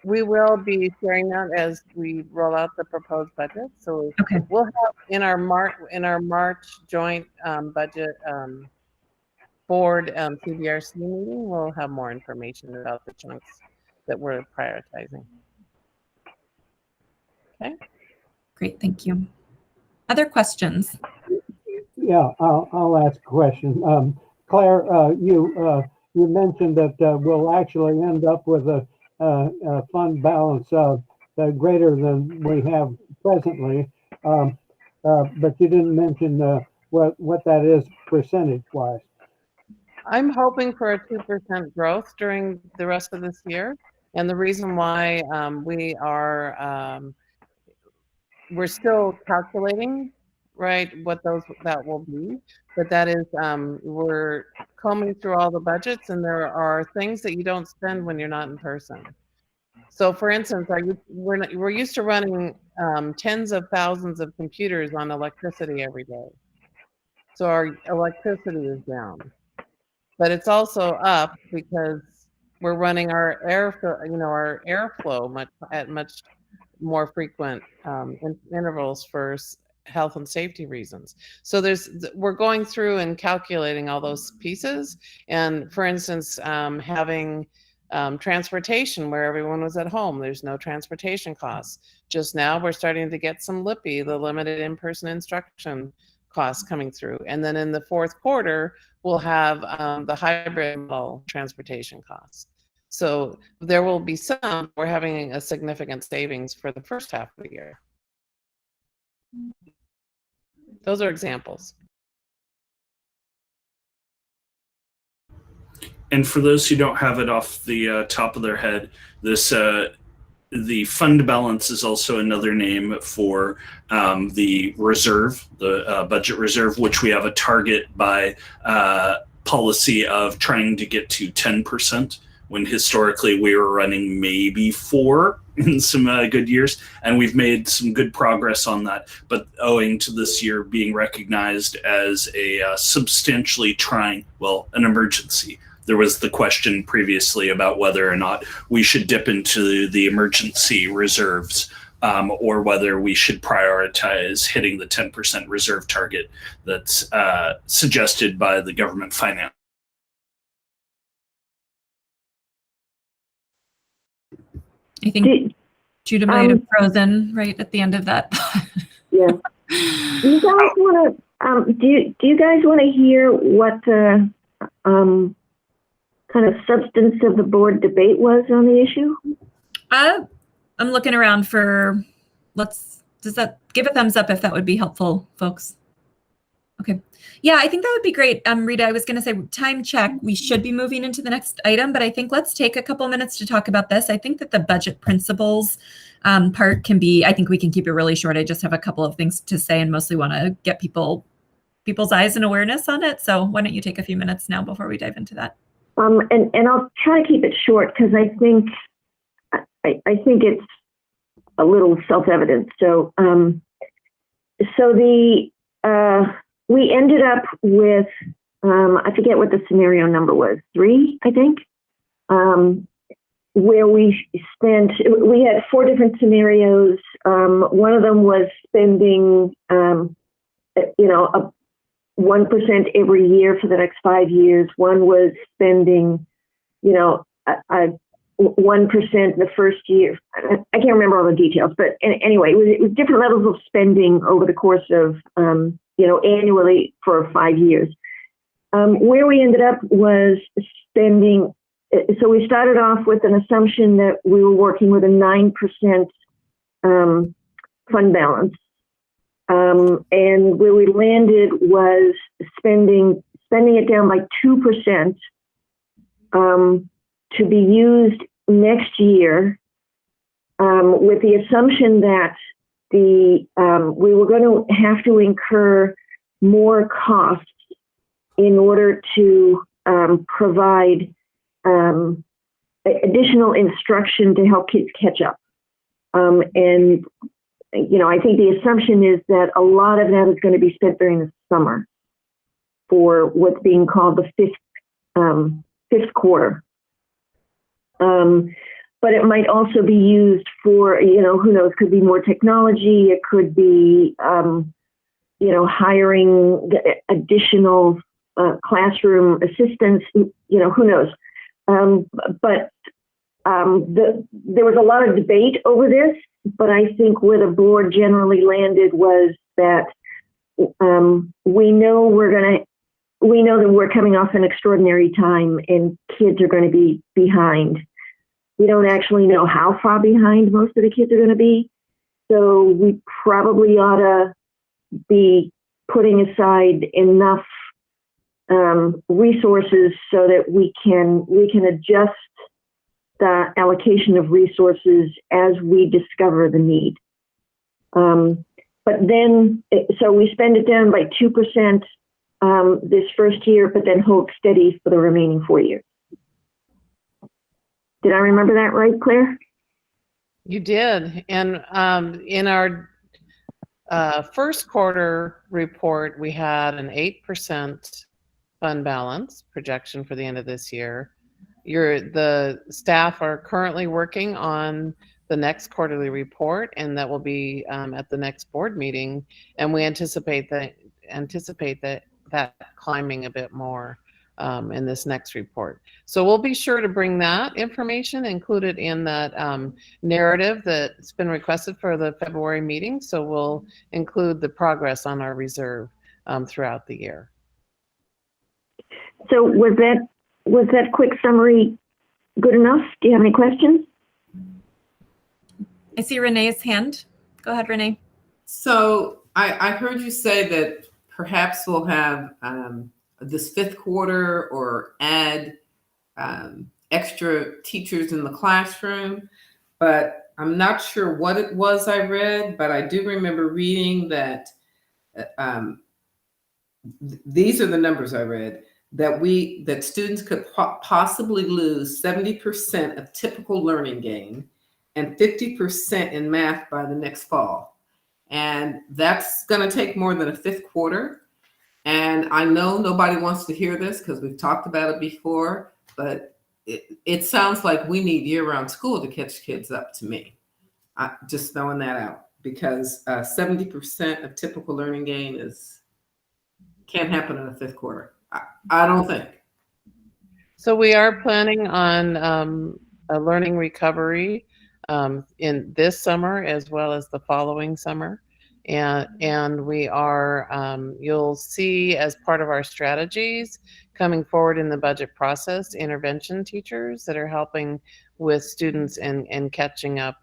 S10: We will be sharing that as we roll out the proposed budget. So
S1: okay.
S10: We'll have in our March joint budget board CBRC meeting, we'll have more information about the chunks that we're prioritizing. Okay.
S1: Great, thank you. Other questions?
S2: Yeah, I'll ask a question. Claire, you mentioned that we'll actually end up with a fund balance greater than we have presently, but you didn't mention what that is percentage-wise.
S10: I'm hoping for a 2% growth during the rest of this year, and the reason why we're still calculating, right, what that will be, but that is we're combing through all the budgets, and there are things that you don't spend when you're not in person. So, for instance, we're used to running tens of thousands of computers on electricity every day, so our electricity is down. But it's also up because we're running our airflow at much more frequent intervals for health and safety reasons. So we're going through and calculating all those pieces. And for instance, having transportation where everyone was at home, there's no transportation costs. Just now we're starting to get some LIPI, the limited in-person instruction costs coming through. And then in the fourth quarter, we'll have the hybrid model transportation costs. So there will be some, we're having a significant savings for the first half of the year. Those are examples.
S8: And for those who don't have it off the top of their head, this the fund balance is also another name for the reserve, the budget reserve, which we have a target by policy of trying to get to 10%, when historically we were running maybe 4% in some good years, and we've made some good progress on that. But owing to this year being recognized as a substantially an emergency, there was the question previously about whether or not we should dip into the emergency reserves or whether we should prioritize hitting the 10% reserve target that's suggested by the government finance.
S1: I think Judah might have frozen right at the end of that.
S9: Yeah. Do you guys want to? Do you guys want to hear what the kind of substance of the board debate was on the issue?
S1: I'm looking around for. Does that give a thumbs up if that would be helpful, folks? Okay. Yeah, I think that would be great. Rita, I was going to say time check. We should be moving into the next item, but I think let's take a couple minutes to talk about this. I think that the budget principles part can be, I think we can keep it really short. I just have a couple of things to say and mostly want to get people's eyes and awareness on it. So why don't you take a few minutes now before we dive into that?
S9: And I'll try to keep it short because I think it's a little self-evident. So we ended up with, I forget what the scenario number was, 3, I think, where we had 4 different scenarios. One of them was spending, 1% every year for the next 5 years. One was spending, 1% the first year. I can't remember all the details, but anyway, it was different levels of spending over the course of, annually for 5 years. Where we ended up was spending, so we started off with an assumption that we were working with a 9% fund balance. And where we landed was spending it down by 2% to be used next year, with the assumption that we were going to have to incur more costs in order to provide additional instruction to help kids catch up. And I think the assumption is that a lot of that is going to be spent during the summer for what's being called the fifth quarter. But it might also be used for, who knows, could be more technology. It could be, hiring additional classroom assistants, who knows. But there was a lot of debate over this, but I think where the board generally landed was that we know that we're coming off an extraordinary time and kids are going to be behind. We don't actually know how far behind most of the kids are going to be. So we probably ought to be putting aside enough resources so that we can adjust the allocation of resources as we discover the need. But then, so we spend it down by 2% this first year, but then hold steady for the remaining 4 years. Did I remember that right, Claire?
S10: You did. And in our first quarter report, we had an 8% fund balance projection for the end of this year. The staff are currently working on the next quarterly report, and that will be at the next board meeting. And we anticipate that climbing a bit more in this next report. So we'll be sure to bring that information included in that narrative that's been requested for the February meeting. So we'll include the progress on our reserve throughout the year.
S9: So was that quick summary good enough? Do you have any questions?
S1: I see Renee's hand. Go ahead, Renee.
S12: So I heard you say that perhaps we'll have this fifth quarter or add extra teachers in the classroom, but I'm not sure what it was I read, but I do remember reading that these are the numbers I read, that students could possibly lose 70% of typical learning gain and 50% in math by the next fall. And that's going to take more than a fifth quarter. And I know nobody wants to hear this because we've talked about it before, but it sounds like we need year-round school to catch kids up to me. Just throwing that out, because 70% of typical learning gain can't happen in the fifth quarter. I don't think.
S10: So we are planning on a learning recovery in this summer as well as the following summer. And we are, you'll see as part of our strategies coming forward in the budget process, intervention teachers that are helping with students and catching up.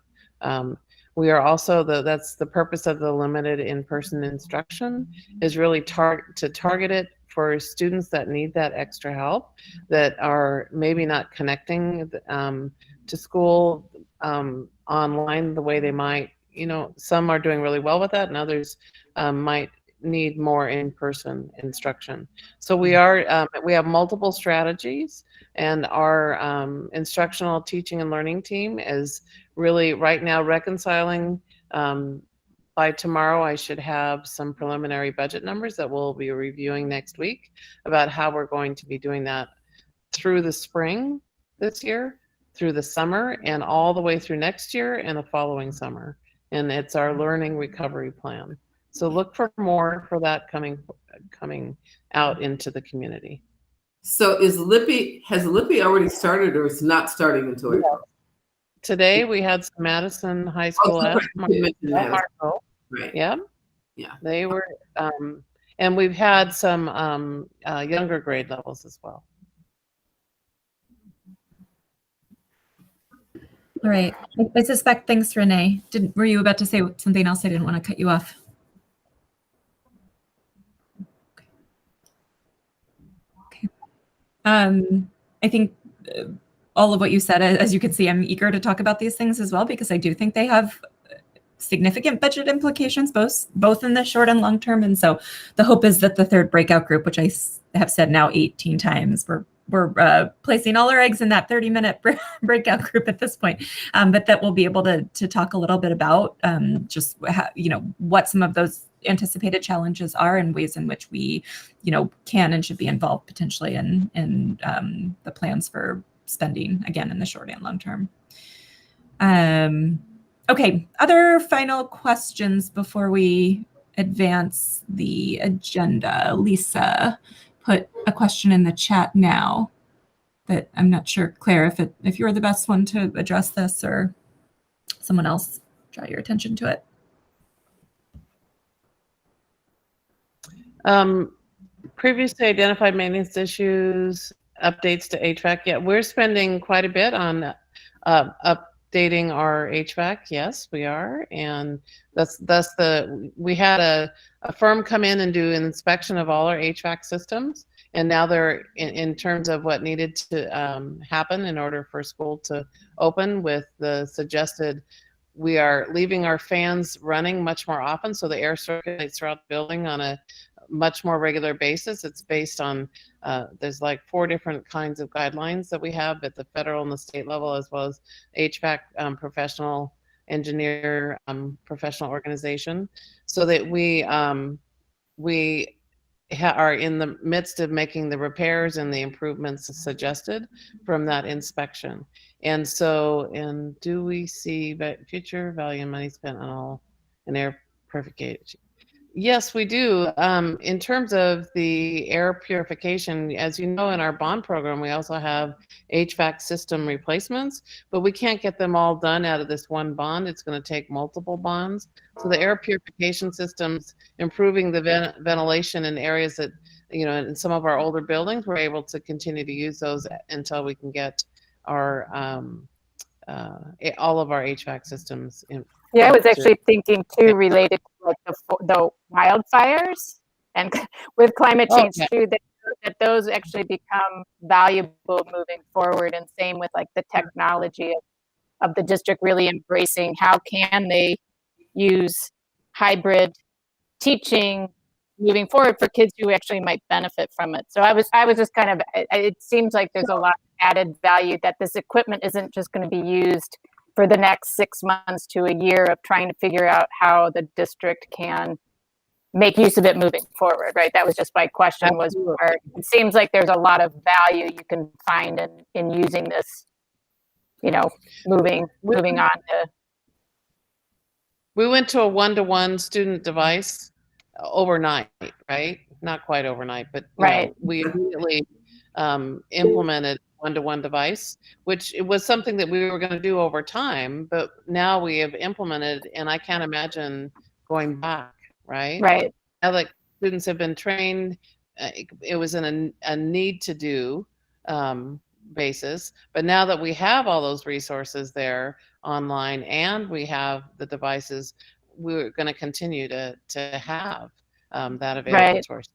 S10: We are also, that's the purpose of the limited in-person instruction, is really to target it for students that need that extra help, that are maybe not connecting to school online the way they might. You know, some are doing really well with that, and others might need more in-person instruction. So we have multiple strategies, and our instructional teaching and learning team is really right now reconciling. By tomorrow, I should have some preliminary budget numbers that we'll be reviewing next week about how we're going to be doing that through the spring this year, through the summer, and all the way through next year and the following summer. And it's our learning recovery plan. So look for more for that coming out into the community.
S12: So has Lippy already started, or it's not starting until April?
S10: Today we had some Madison High School at Marco.
S12: Right.
S10: Yeah.
S12: Yeah.
S10: They were, and we've had some younger grade levels as well.
S1: All right. I suspect, thanks, Renee. Were you about to say something else? I didn't want to cut you off. Okay. I think all of what you said, as you can see, I'm eager to talk about these things as well, because I do think they have significant budget implications, both in the short and long term. And so the hope is that the third breakout group, which I have said now 18 times, we're placing all our eggs in that 30-minute breakout group at this point, but that we'll be able to talk a little bit about just how, what some of those anticipated challenges are and ways in which we, can and should be involved potentially in the plans for spending, again, in the short and long term. Okay, other final questions before we advance the agenda. Lisa put a question in the chat now, but I'm not sure, Claire, if you're the best one to address this or someone else draw your attention to
S10: it. Previously identified maintenance issues, updates to HVAC. Yeah, we're spending quite a bit on updating our HVAC. Yes, we are, and we had a firm come in and do an inspection of all our HVAC systems, and now they're in terms of what needed to happen in order for school to open, with the suggested we are leaving our fans running much more often, so the air circulates throughout the building on a much more regular basis. It's based on there's like 4 different kinds of guidelines that we have at the federal and the state level, as well as HVAC professional engineer professional organization, so that we are in the midst of making the repairs and the improvements suggested from that inspection. And so, do we see future value and money spent on all an air purification? Yes, we do. In terms of the air purification, as you know, in our bond program, we also have HVAC system replacements, but we can't get them all done out of this one bond. It's going to take multiple bonds. So the air purification systems, improving the ventilation in areas that, in some of our older buildings, we're able to continue to use those until we can get our all of our HVAC systems in.
S13: Yeah, I was actually thinking too, related to like the wildfires, and with climate change too, that those actually become valuable moving forward. And same with like the technology of the district really embracing how can they use hybrid teaching moving forward for kids who actually might benefit from it. So I was just kind of, it seems like there's a lot of added value, that this equipment isn't just going to be used for the next 6 months to a year of trying to figure out how the district can make use of it moving forward, right? That was just my question, was where it seems like there's a lot of value you can find in using this, moving on to.
S10: We went to a one-to-one student device overnight, right? Not quite overnight, but you
S13: Right.
S10: know, we immediately implemented one-to-one device, which it was something that we were going to do over time, but now we have implemented, and I can't imagine going back, right?
S13: Right.
S10: Now that students have been trained, it was in a need to do basis, but now that we have all those resources there online and we have the devices, we're going to continue to have that available
S13: Right.
S10: to us.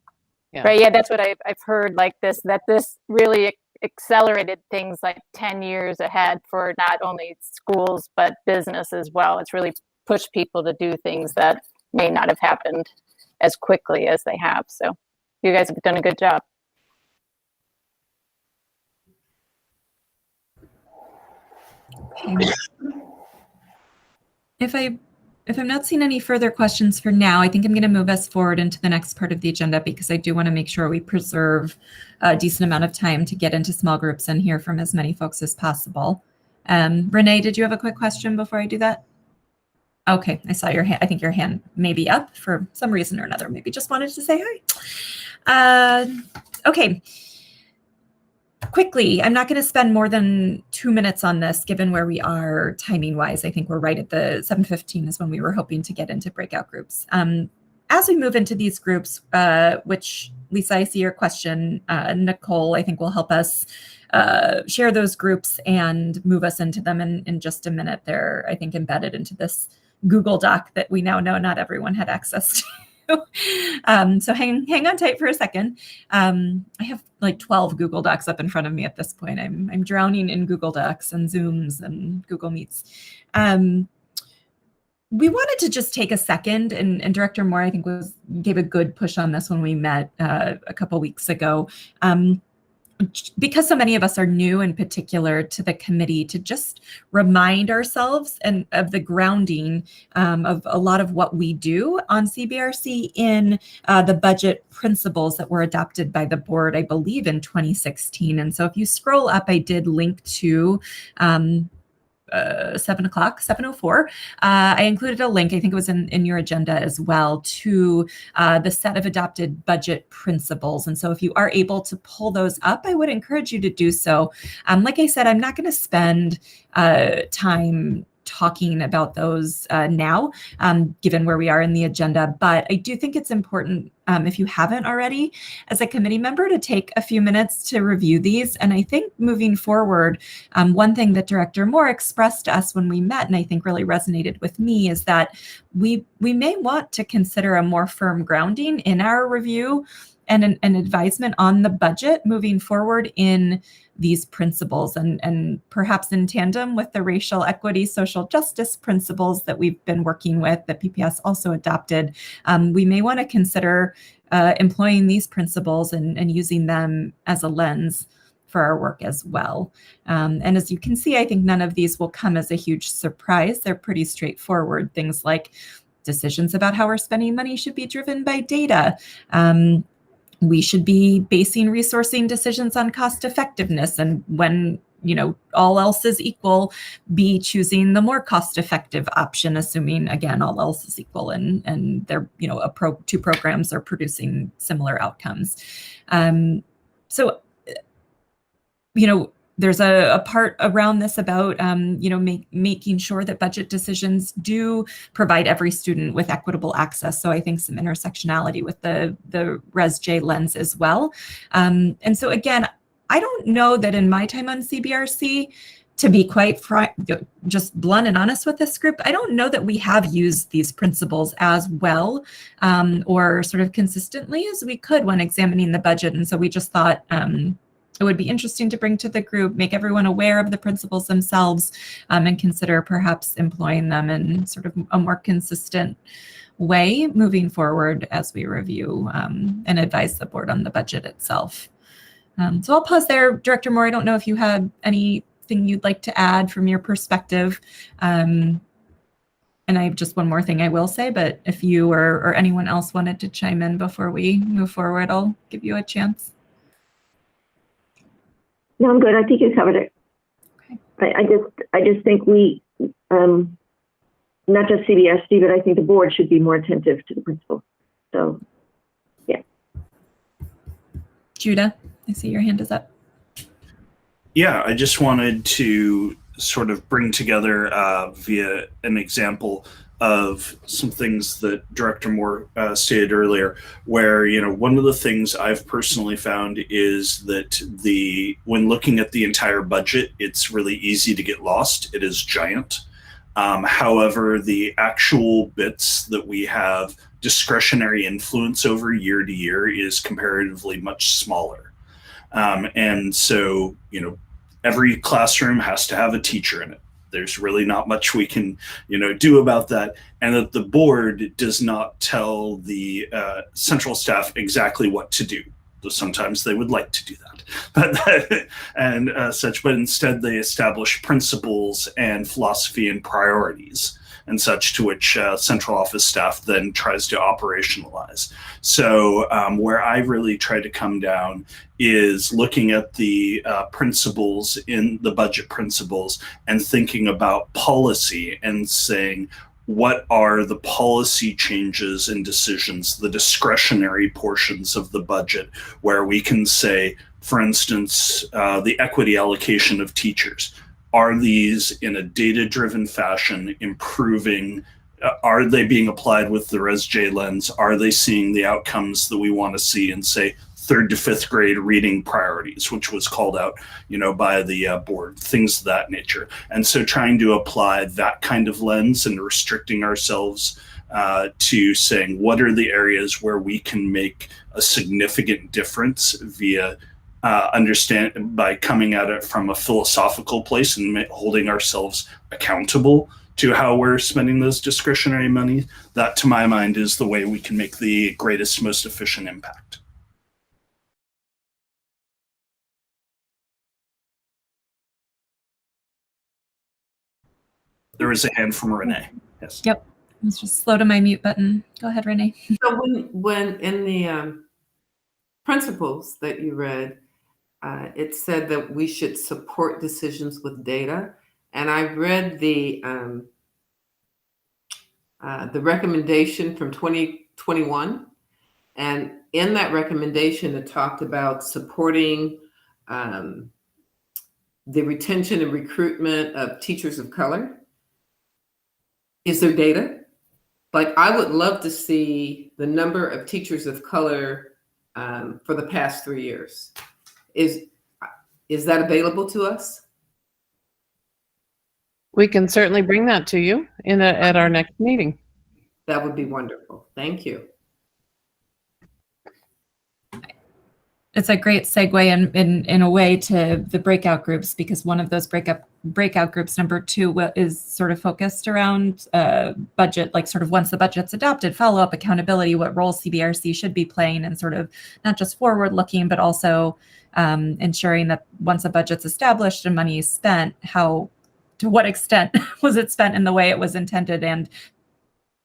S10: Yeah.
S13: Right. Yeah, that's what I've heard, like that this really accelerated things like 10 years ahead for not only schools but business as well. It's really pushed people to do things that may not have happened as quickly as they have. So you guys have done a good job.
S1: Okay. If I'm not seeing any further questions for now, I think I'm going to move us forward into the next part of the agenda because I do want to make sure we preserve a decent amount of time to get into small groups and hear from as many folks as possible. Renee, did you have a quick question before I do that? Okay, I saw your hand. I think your hand may be up for some reason or another. Maybe just wanted to say hi. Okay. Quickly, I'm not going to spend more than 2 minutes on this, given where we are timing wise. I think we're right at the 7:15 is when we were hoping to get into breakout groups. As we move into these groups, which Lisa, I see your question, Nicole, I think will help us share those groups and move us into them in just a minute. They're, I think, embedded into this Google Doc that we now know not everyone had access to. So hang on tight for a second. I have like 12 Google Docs up in front of me at this point. I'm drowning in Google Docs and Zooms and Google Meets. We wanted to just take a second, and Director Moore, I think, gave a good push on this when we met a couple weeks ago. Because so many of us are new in particular to the committee, to just remind ourselves and of the grounding of a lot of what we do on CBRC in the budget principles that were adopted by the board, I believe, in 2016. And so if you scroll up, I did link to 7:04. I included a link, I think it was in your agenda as well, to the set of adopted budget principles. And so if you are able to pull those up, I would encourage you to do so. Like I said, I'm not going to spend time talking about those now, given where we are in the agenda. But I do think it's important, if you haven't already, as a committee member, to take a few minutes to review these. And I think moving forward, one thing that Director Moore expressed to us when we met, and I think really resonated with me, is that we may want to consider a more firm grounding in our review and an advisement on the budget moving forward in these principles, and perhaps in tandem with the racial equity, social justice principles that we've been working with, that PPS also adopted. We may want to consider employing these principles and using them as a lens for our work as well. And as you can see, I think none of these will come as a huge surprise. They're pretty straightforward. Things like decisions about how we're spending money should be driven by data. We should be basing resourcing decisions on cost effectiveness, and when all else is equal, be choosing the more cost effective option, assuming again all else is equal and they're two programs are producing similar outcomes. So there's a part around this about making sure that budget decisions do provide every student with equitable access. So I think some intersectionality with the Res J lens as well. And so again, I don't know that in my time on CBRC, to be quite just blunt and honest with this group, I don't know that we have used these principles as well or sort of consistently as we could when examining the budget. And so we just thought it would be interesting to bring to the group, make everyone aware of the principles themselves, and consider perhaps employing them in sort of a more consistent way moving forward as we review and advise the board on the budget itself. So I'll pause there. Director Moore, I don't know if you had anything you'd like to add from your perspective. And I have just one more thing I will say, but if you or anyone else wanted to chime in before we move forward, I'll give you a chance.
S9: No, I'm good. I think you covered it.
S1: Okay.
S9: I just think we not just CBSD, but I think the board should be more attentive to the principal. So, yeah.
S1: Judah, I see your hand is up.
S8: Yeah, I just wanted to sort of bring together via an example of some things that Director Moore stated earlier, where, you know, one of the things I've personally found is that when looking at the entire budget, it's really easy to get lost. It is giant. However, the actual bits that we have discretionary influence over year to year is comparatively much smaller. And so, you know, every classroom has to have a teacher in it. There's really not much we can, you know, do about that. And that the board does not tell the central staff exactly what to do. Though sometimes they would like to do that, and such. But instead, they establish principles and philosophy and priorities and such, to which central office staff then tries to operationalize. So where I really try to come down is looking at the principles in the budget principles and thinking about policy and saying, what are the policy changes and decisions, the discretionary portions of the budget, where we can say, for instance, the equity allocation of teachers. Are these in a data-driven fashion improving? Are they being applied with the Res-J lens? Are they seeing the outcomes that we want to see in, say, 3rd to 5th grade reading priorities, which was called out, you know, by the board, things of that nature. And so trying to apply that kind of lens and restricting ourselves to saying, what are the areas where we can make a significant difference via understand by coming at it from a philosophical place and holding ourselves accountable to how we're spending those discretionary money. That, to my mind, is the way we can make the greatest, most efficient impact. There is a hand from Renee. Yes.
S1: Yep. I was just slow to my mute button. Go ahead, Renee.
S12: So when in the principles that you read, it said that we should support decisions with data. And I read the recommendation from 2021. And in that recommendation, it talked about supporting the retention and recruitment of teachers of color. Is there data? Like, I would love to see the number of teachers of color for the past 3 years. Is that available to us?
S10: We can certainly bring that to you at our next meeting.
S12: That would be wonderful. Thank you.
S1: It's a great segue in a way to the breakout groups, because one of those breakout groups, number 2, is sort of focused around budget, like sort of once the budget's adopted, follow-up, accountability, what role CBRC should be playing, and sort of not just forward-looking, but also ensuring that once a budget's established and money is spent, to what extent was it spent in the way it was intended, and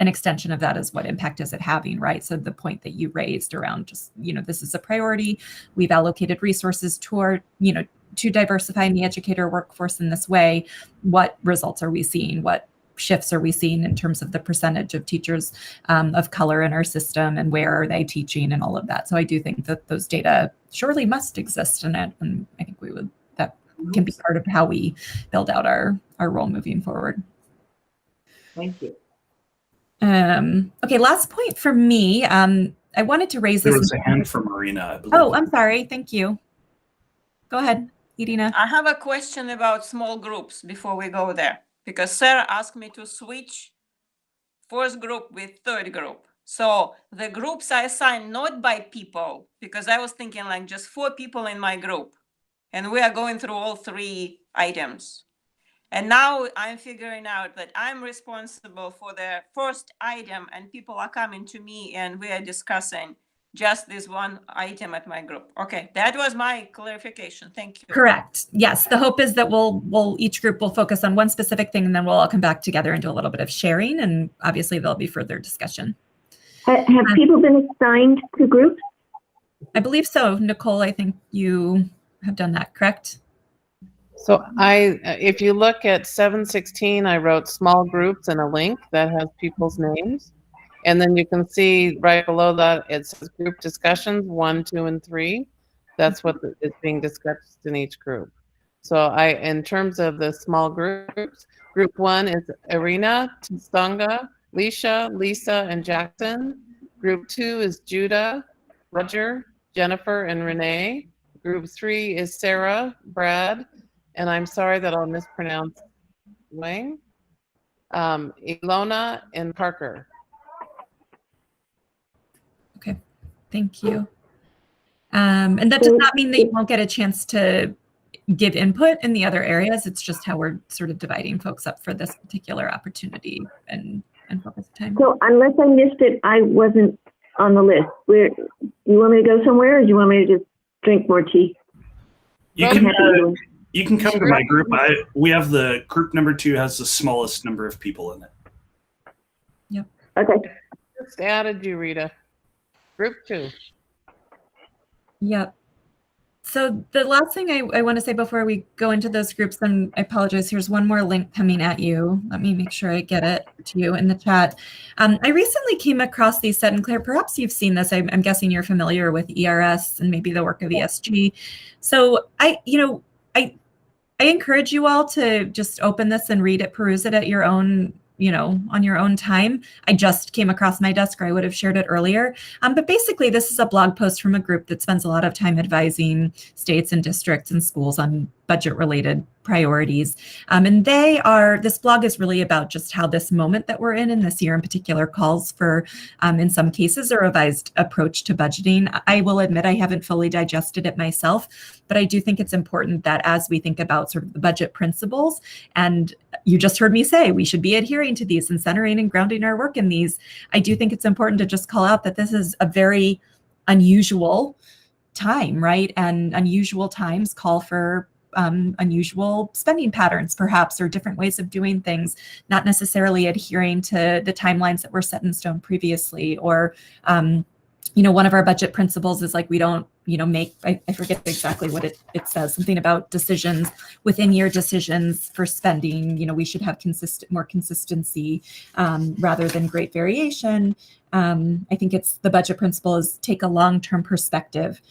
S1: an extension of that is what impact is it having, right? So the point that you raised around just, you know, this is a priority. We've allocated resources toward, you know, to diversifying the educator workforce in this way. What results are we seeing? What shifts are we seeing in terms of the percentage of teachers of color in our system, and where are they teaching, and all of that? So I do think that those data surely must exist in it, and I think that can be part of how we build out our role moving forward.
S12: Thank you.
S1: Okay, last point for me. I wanted to raise this.
S8: There was a hand from Marina, I believe.
S1: Oh, I'm sorry. Thank you. Go ahead, Irina.
S5: I have a question about small groups before we go there, because Sarah asked me to switch 4th group with 3rd group. So the groups I assigned not by people, because I was thinking like just 4 people in my group, and we are going through all 3 items. And now I'm figuring out that I'm responsible for the first item, and people are coming to me and we are discussing just this one item at my group. Okay, that was my clarification. Thank you.
S1: Correct. Yes, the hope is that each group will focus on one specific thing, and then we'll all come back together and do a little bit of sharing, and obviously there'll be further discussion.
S9: Have people been assigned to groups?
S1: I believe so. Nicole, I think you have done that, correct?
S10: So if you look at 716, I wrote small groups and a link that has people's names. And then you can see right below that, it says group discussions 1, 2, and 3. That's what is being discussed in each group. So in terms of the small groups, group 1 is Irina, Tsonga, Leisha, Lisa, and Jackson. Group 2 is Judah, Roger, Jennifer, and Renee. Group 3 is Sarah, Brad, and I'm sorry that I'll mispronounce Wang, Ilona, and Parker.
S1: Okay, thank you. And that does not mean that you won't get a chance to give input in the other areas. It's just how we're sort of dividing folks up for this particular opportunity and focus time.
S9: So unless I missed it, I wasn't on the list. You want me to go somewhere, or do you want me to just drink more tea?
S8: You can come to my group. We have the group number 2 has the smallest number of people in it.
S1: Yep.
S9: Okay.
S10: Just added you, Rita. Group 2.
S1: Yep. So the last thing I want to say before we go into those groups, and I apologize, here's one more link coming at you. Let me make sure I get it to you in the chat. I recently came across these set, and Claire, perhaps you've seen this. I'm guessing you're familiar with ERS and maybe the work of ESG. So I encourage you all to just open this and read it, peruse it at your own, on your own time. I just came across my desk, or I would have shared it earlier. But basically, this is a blog post from a group that spends a lot of time advising states and districts and schools on budget-related priorities. And this blog is really about just how this moment that we're in this year in particular, calls for, in some cases, a revised approach to budgeting. I will admit I haven't fully digested it myself, but I do think it's important that as we think about sort of the budget principles, and you just heard me say we should be adhering to these and centering and grounding our work in these, I do think it's important to just call out that this is a very unusual time, right? And unusual times call for unusual spending patterns, perhaps, or different ways of doing things, not necessarily adhering to the timelines that were set in stone previously. Or, one of our budget principles is like, we don't, make, I forget exactly what it says, something about decisions within year decisions for spending. We should have more consistency rather than great variation. I think the budget principle is take a long-term perspective.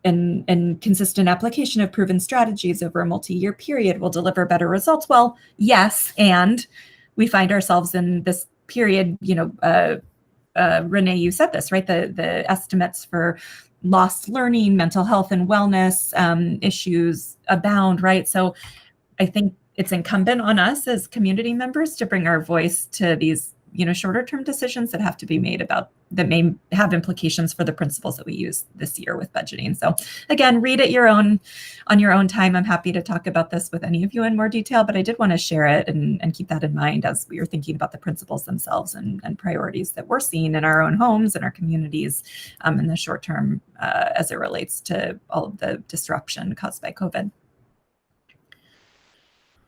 S1: And consistent application of proven strategies over a multi-year period will deliver better results. Well, yes, and we find ourselves in this period, Renee, you said this, right? The estimates for lost learning, mental health and wellness issues abound, right? So I think it's incumbent on us as community members to bring our voice to these shorter term decisions that have to be made that may have implications for the principles that we use this year with budgeting. So again, read at on your own time. I'm happy to talk about this with any of you in more detail, but I did want to share it and keep that in mind as we are thinking about the principles themselves and priorities that we're seeing in our own homes and our communities in the short term as it relates to all of the disruption caused by COVID.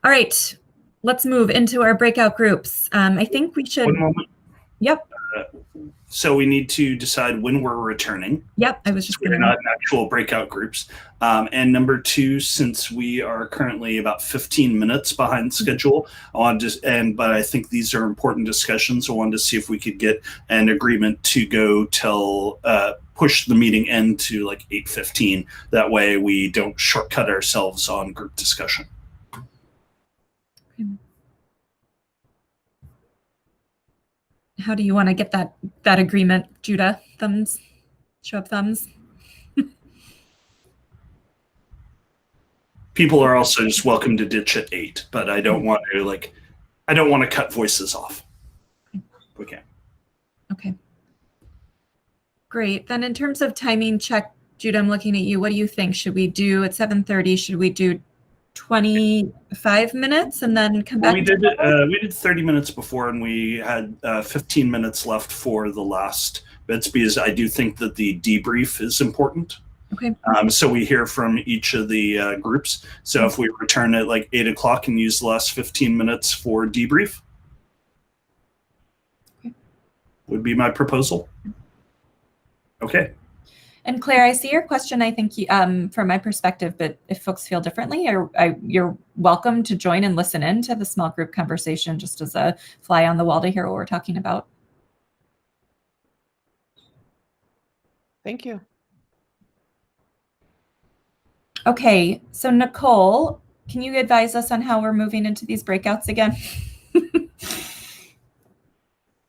S1: All right. Let's move into our breakout groups. I think we should.
S8: One moment.
S1: Yep.
S8: So we need to decide when we're returning.
S1: Yep. I was just
S8: We're not in actual breakout groups. And number 2, since we are currently about 15 minutes behind schedule, but I think these are important discussions. I wanted to see if we could get an agreement to go till push the meeting end to like 8:15. That way we don't shortcut ourselves on group discussion.
S1: How do you want to get that agreement, Judah? Thumbs? Show up thumbs.
S8: People are also just welcome to ditch at 8, but I don't want to cut voices off. Okay.
S1: Okay. Great. Then in terms of timing check, Judah, I'm looking at you. What do you think? Should we do at 7:30? Should we do 25 minutes and then come back?
S8: We did 30 minutes before, and we had 15 minutes left for the last bits, because I do think that the debrief is important.
S1: Okay.
S8: So we hear from each of the groups. So if we return at like 8 o'clock and use the last 15 minutes for debrief, would be my proposal. Okay.
S1: And Claire, I see your question, I think, from my perspective, but if folks feel differently, you're welcome to join and listen in to the small group conversation just as a fly on the wall to hear what we're talking about.
S10: Thank you.
S1: Okay, so Nicole, can you advise us on how we're moving into these breakouts again?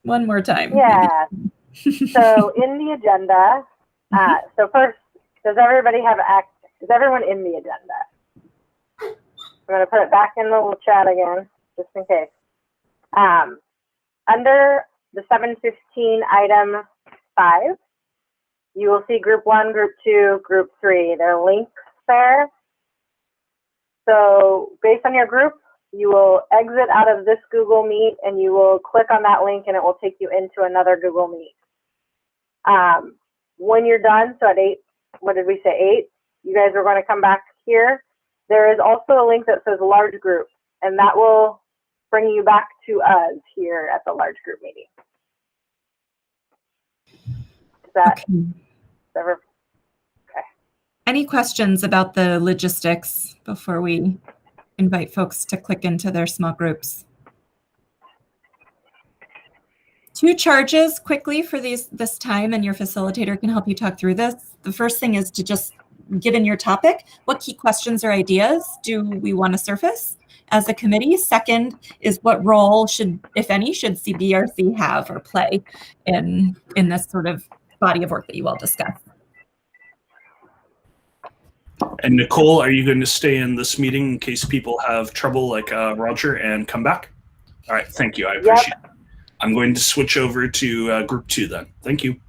S1: One more time.
S3: Yeah. So in the agenda, so first, does everybody have access? Is everyone in the agenda? I'm going to put it back in the little chat again, just in case. Under the 715 item 5, you will see group 1, group 2, group 3. There are links there. So based on your group, you will exit out of this Google Meet and you will click on that link and it will take you into another Google Meet. When you're done, so at 8, what did we say, 8? You guys are going to come back here. There is also a link that says large group, and that will bring you back to us here at the large group meeting. Is that ever? Okay.
S1: Any questions about the logistics before we invite folks to click into their small groups? 2 charges quickly for this time, and your facilitator can help you talk through this. The first thing is to just give in your topic. What key questions or ideas do we want to surface as a committee? Second is what role should, if any, should CBRC have or play in this sort of body of work that you all discussed?
S8: And Nicole, are you going to stay in this meeting in case people have trouble like Roger and come back? All right, thank you. I appreciate it. I'm going to switch over to group 2 then. Thank you.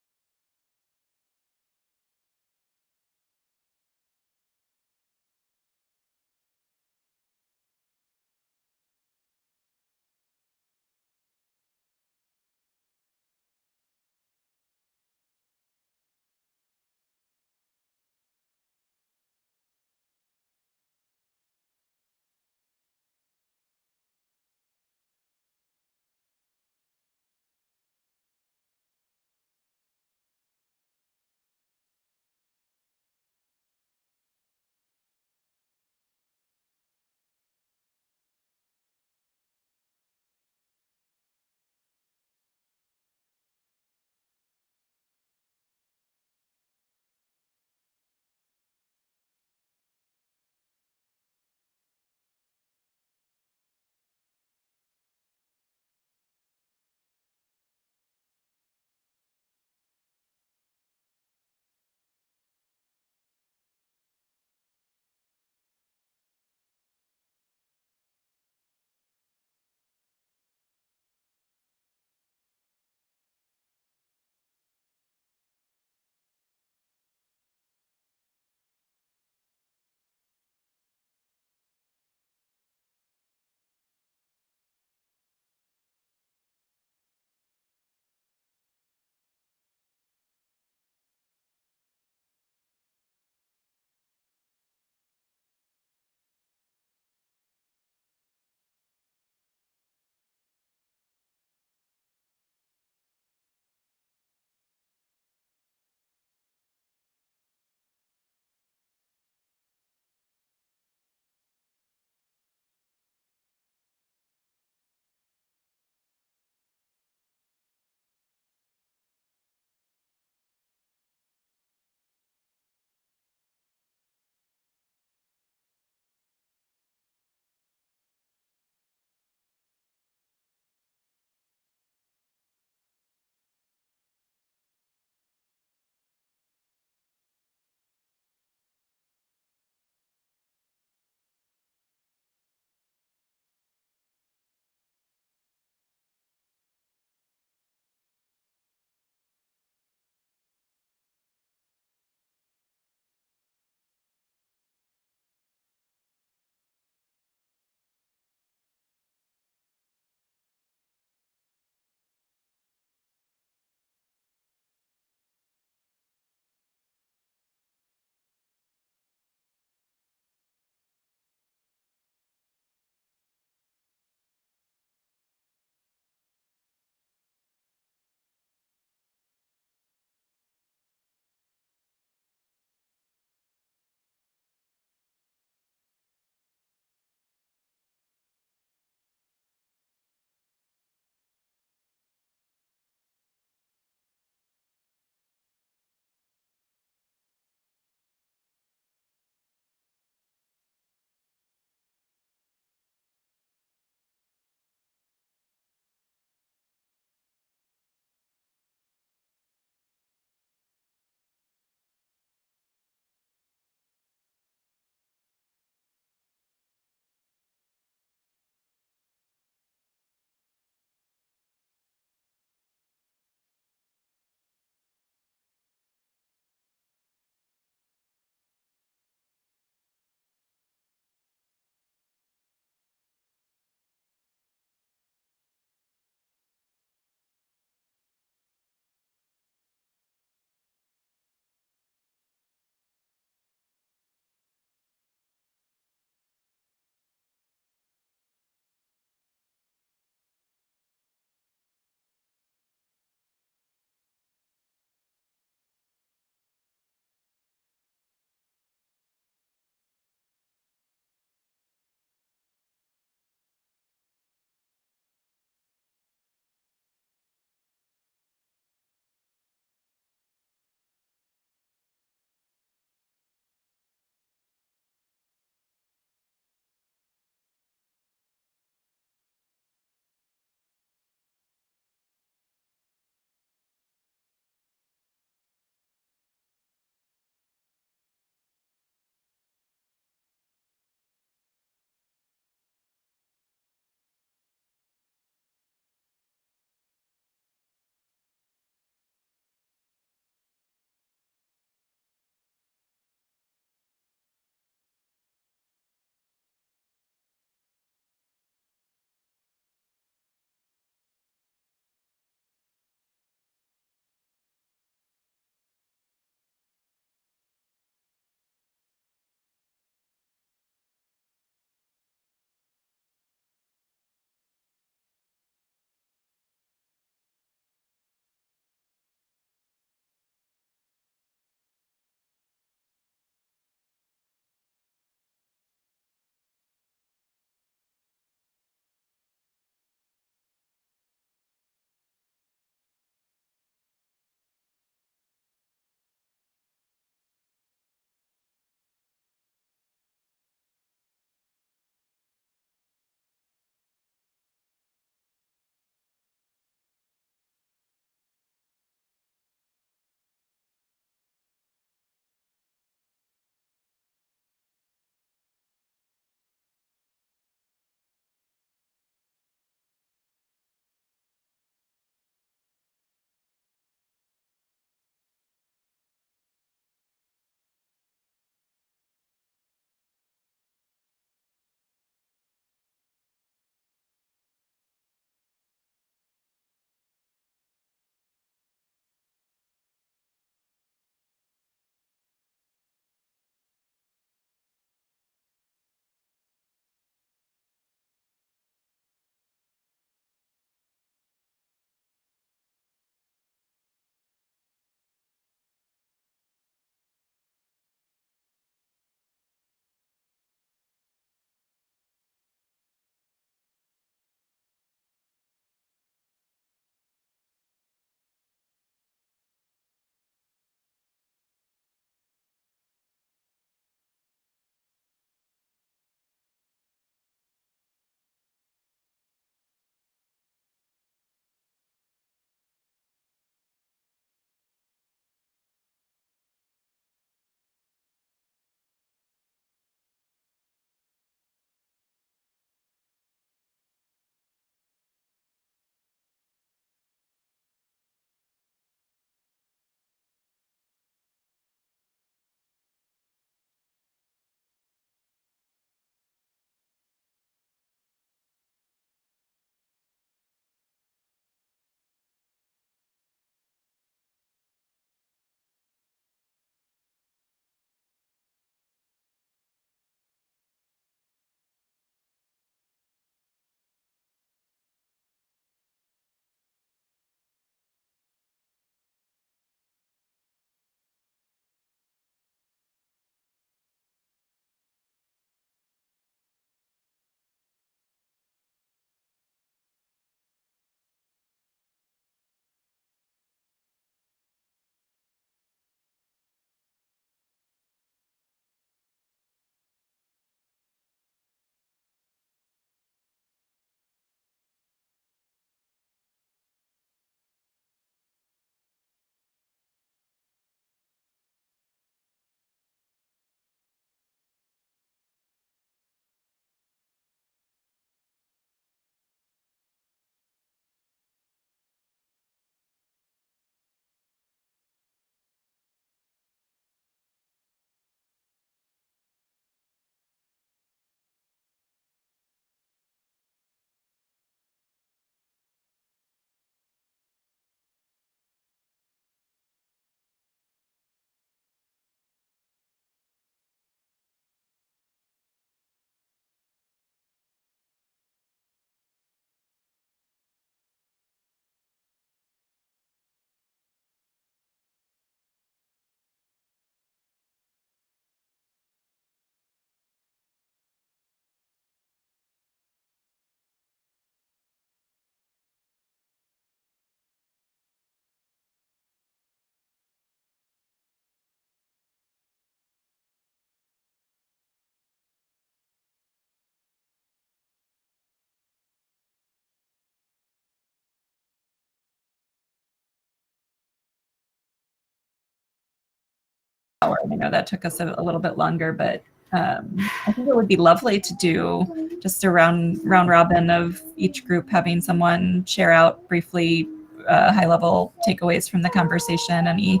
S1: hour. I know that took us a little bit longer, but I think it would be lovely to do just a round robin of each group having someone share out briefly high-level takeaways from the conversation, any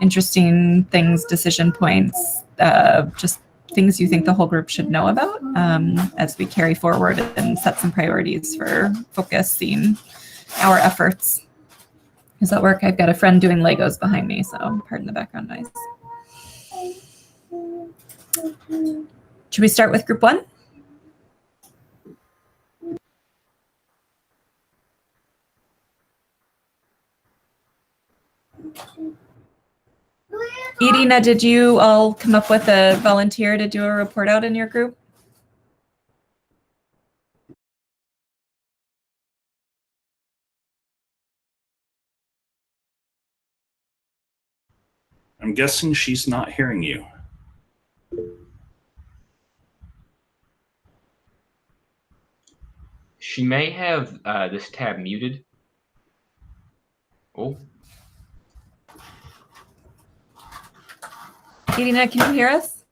S1: interesting things, decision points, just things you think the whole group should know about as we carry forward and set some priorities for focusing our efforts. Does that work? I've got a friend doing Legos behind me, so pardon the background noise. Should we start with group one? Irina, did you all come up with a volunteer to do a report out in your group?
S8: I'm guessing she's not hearing you.
S11: She may have this tab muted. Oh.
S1: Irina, can you hear us?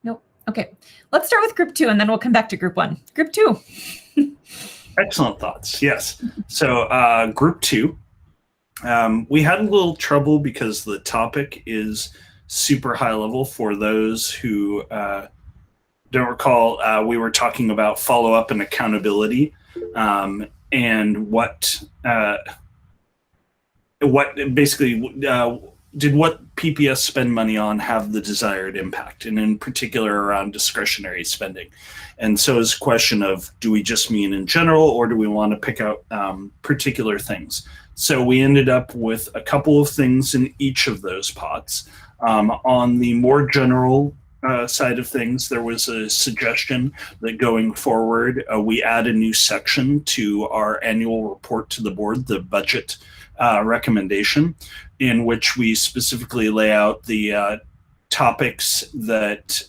S1: Nope. Okay. Let's start with group two, and then we'll come back to group one. Group two.
S8: Excellent thoughts. Yes. So group two, we had a little trouble because the topic is super high level. For those who don't recall, we were talking about follow-up and accountability, and what basically did what PPS spend money on have the desired impact, and in particular around discretionary spending. And so it's a question of, do we just mean in general, or do we want to pick out particular things? So we ended up with a couple of things in each of those pots. On the more general side of things, there was a suggestion that going forward, we add a new section to our annual report to the board, the budget recommendation, in which we specifically lay out the topics that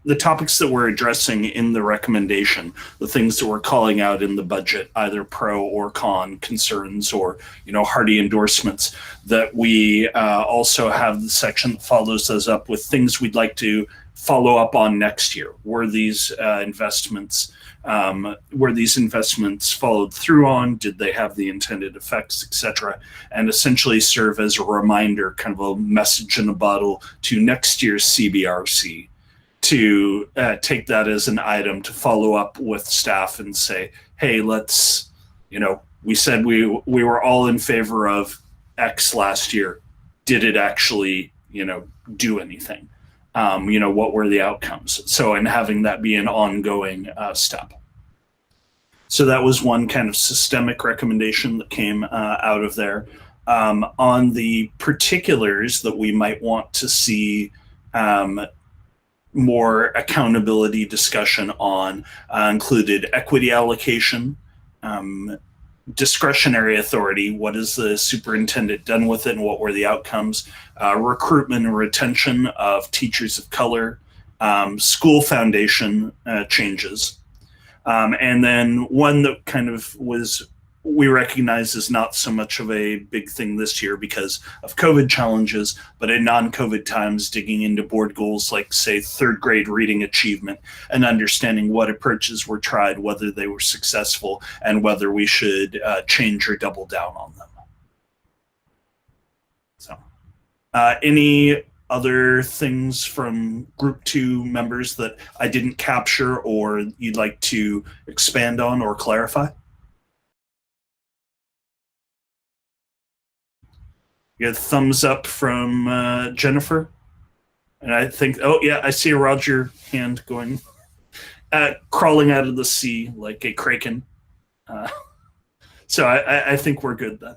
S8: the topics that we're addressing in the recommendation, the things that we're calling out in the budget, either pro or con concerns or, hearty endorsements, that we also have the section that follows those up with things we'd like to follow up on next year. Were these investments followed through on? Did they have the intended effects, etc.? And essentially serve as a reminder, kind of a message in a bottle to next year's CBRC, to take that as an item to follow up with staff and say, hey, let's, we said we were all in favor of X last year. Did it actually, do anything? What were the outcomes? So, and having that be an ongoing step. So that was one kind of systemic recommendation that came out of there. On the particulars that we might want to see more accountability discussion on, included equity allocation, discretionary authority, what has the superintendent done with it and what were the outcomes, recruitment and retention of teachers of color, school foundation changes. And then one that kind of we recognize is not so much of a big thing this year because of COVID challenges, but in non-COVID times, digging into board goals like, say, third grade reading achievement and understanding what approaches were tried, whether they were successful, and whether we should change or double down on them. So, any other things from group two members that I didn't capture or you'd like to expand on or clarify? You had thumbs up from Jennifer. And I think, oh yeah, I see a Roger hand going, crawling out of the sea like a kraken. So I think we're good then.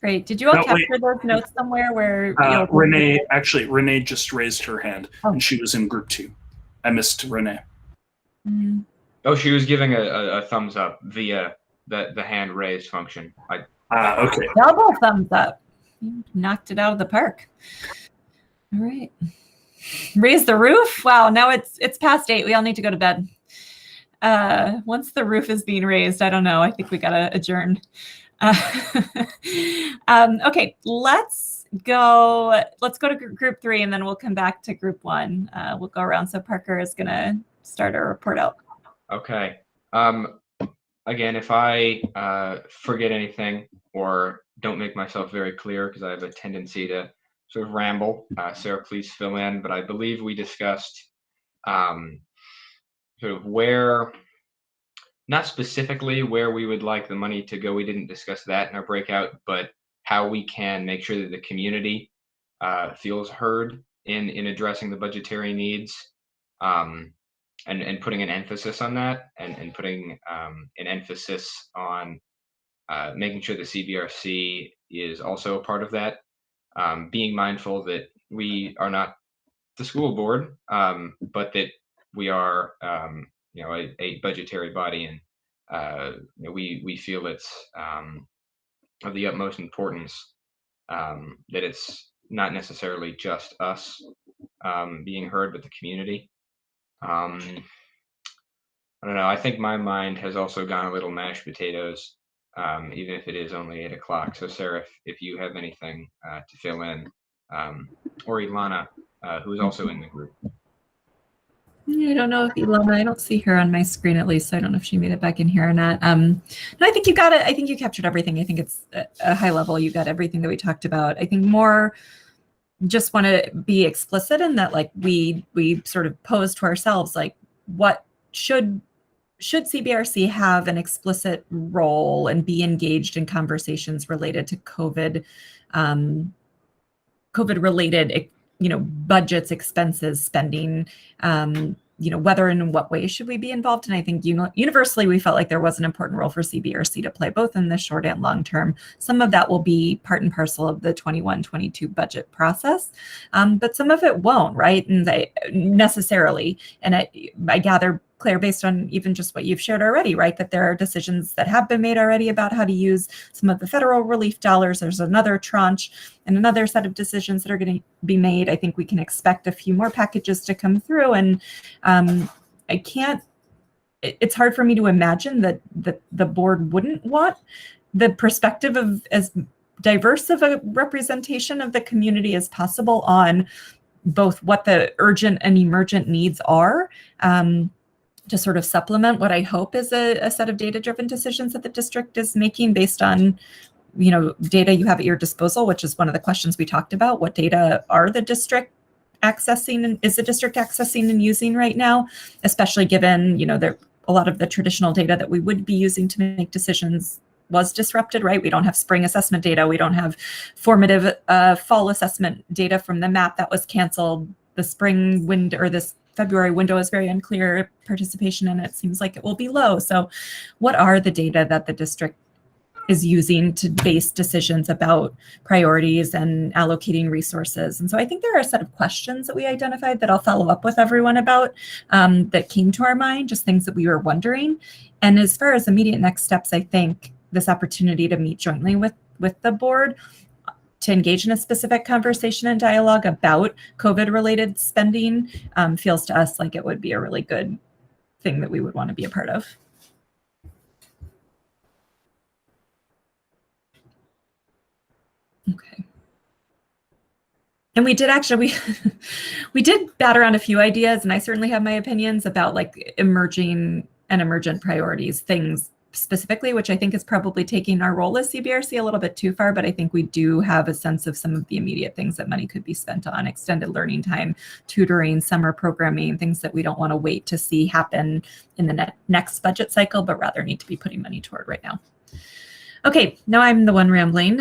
S1: Great. Did you all capture those notes somewhere where?
S8: Renee just raised her hand and she was in group two. I missed Renee.
S1: Mm-hmm.
S11: Oh, she was giving a thumbs up via the hand raised function.
S8: Okay.
S1: Double thumbs up. You knocked it out of the park. All right. Raise the roof. Wow. Now it's past 8. We all need to go to bed. Once the roof is being raised, I don't know. I think we gotta adjourn. Okay, let's go to group 3, and then we'll come back to group 1. We'll go around. So Parker is going to start our report out.
S11: Okay. Again, if I forget anything or don't make myself very clear, because I have a tendency to sort of ramble, Sarah, please fill in. But I believe we discussed sort of where, not specifically where we would like the money to go. We didn't discuss that in our breakout, but how we can make sure that the community feels heard in addressing the budgetary needs. And putting an emphasis on that, and putting an emphasis on making sure the CBRC is also a part of that. Being mindful that we are not the school board, but that we are, a budgetary body, and we feel it's of the utmost importance that it's not necessarily just us being heard, but the community. I don't know. I think my mind has also gone a little mashed potatoes, even if it is only 8 o'clock. So Sarah, if you have anything to fill in, or Ilana, who is also in the group.
S1: I don't know if Ilana, I don't see her on my screen at least, so I don't know if she made it back in here or not. No, I think you got it. I think you captured everything. I think it's a high level. You got everything that we talked about. I think more just want to be explicit in that, like we sort of pose to ourselves, like what should CBRC have an explicit role and be engaged in conversations related to COVID related, budgets, expenses, spending, whether and in what way should we be involved. And I think universally we felt like there was an important role for CBRC to play, both in the short and long term. Some of that will be part and parcel of the 21-22 budget process, but some of it won't, right? And necessarily. And I gather, Claire, based on even just what you've shared already, right, that there are decisions that have been made already about how to use some of the federal relief dollars. There's another tranche and another set of decisions that are going to be made. I think we can expect a few more packages to come through. And it's hard for me to imagine that the board wouldn't want the perspective of as diverse of a representation of the community as possible on both what the urgent and emergent needs are, to sort of supplement what I hope is a set of data-driven decisions that the district is making based on, data you have at your disposal, which is one of the questions we talked about. What data are the district accessing, and is the district accessing and using right now, especially given, a lot of the traditional data that we would be using to make decisions was disrupted, right? We don't have spring assessment data. We don't have formative fall assessment data from the map that was canceled. The spring window, or this February window, is very unclear participation, and it seems like it will be low. So what are the data that the district is using to base decisions about priorities and allocating resources? And so I think there are a set of questions that we identified that I'll follow up with everyone about, that came to our mind, just things that we were wondering. And as far as immediate next steps, I think this opportunity to meet jointly with the board, to engage in a specific conversation and dialogue about COVID-related spending, feels to us like it would be a really good thing that we would want to be a part of. Okay. And we did actually, we did bat around a few ideas, and I certainly have my opinions about like emerging and emergent priorities, things specifically, which I think is probably taking our role as CBRC a little bit too far, but I think we do have a sense of some of the immediate things that money could be spent on: extended learning time, tutoring, summer programming, things that we don't want to wait to see happen in the next budget cycle, but rather need to be putting money toward right now. Okay, now I'm the one rambling.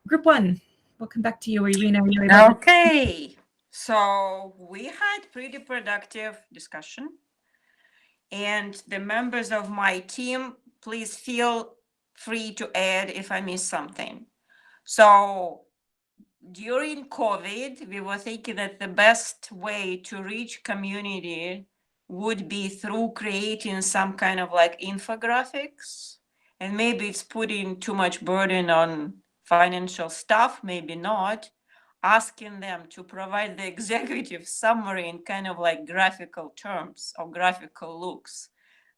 S1: Group 1, we'll come back to you, Irina.
S5: Okay, so we had pretty productive discussion. And the members of my team, please feel free to add if I miss something. So during COVID, we were thinking that the best way to reach community would be through creating some kind of like infographics. And maybe it's putting too much burden on financial staff, maybe not. Asking them to provide the executive summary in kind of like graphical terms or graphical looks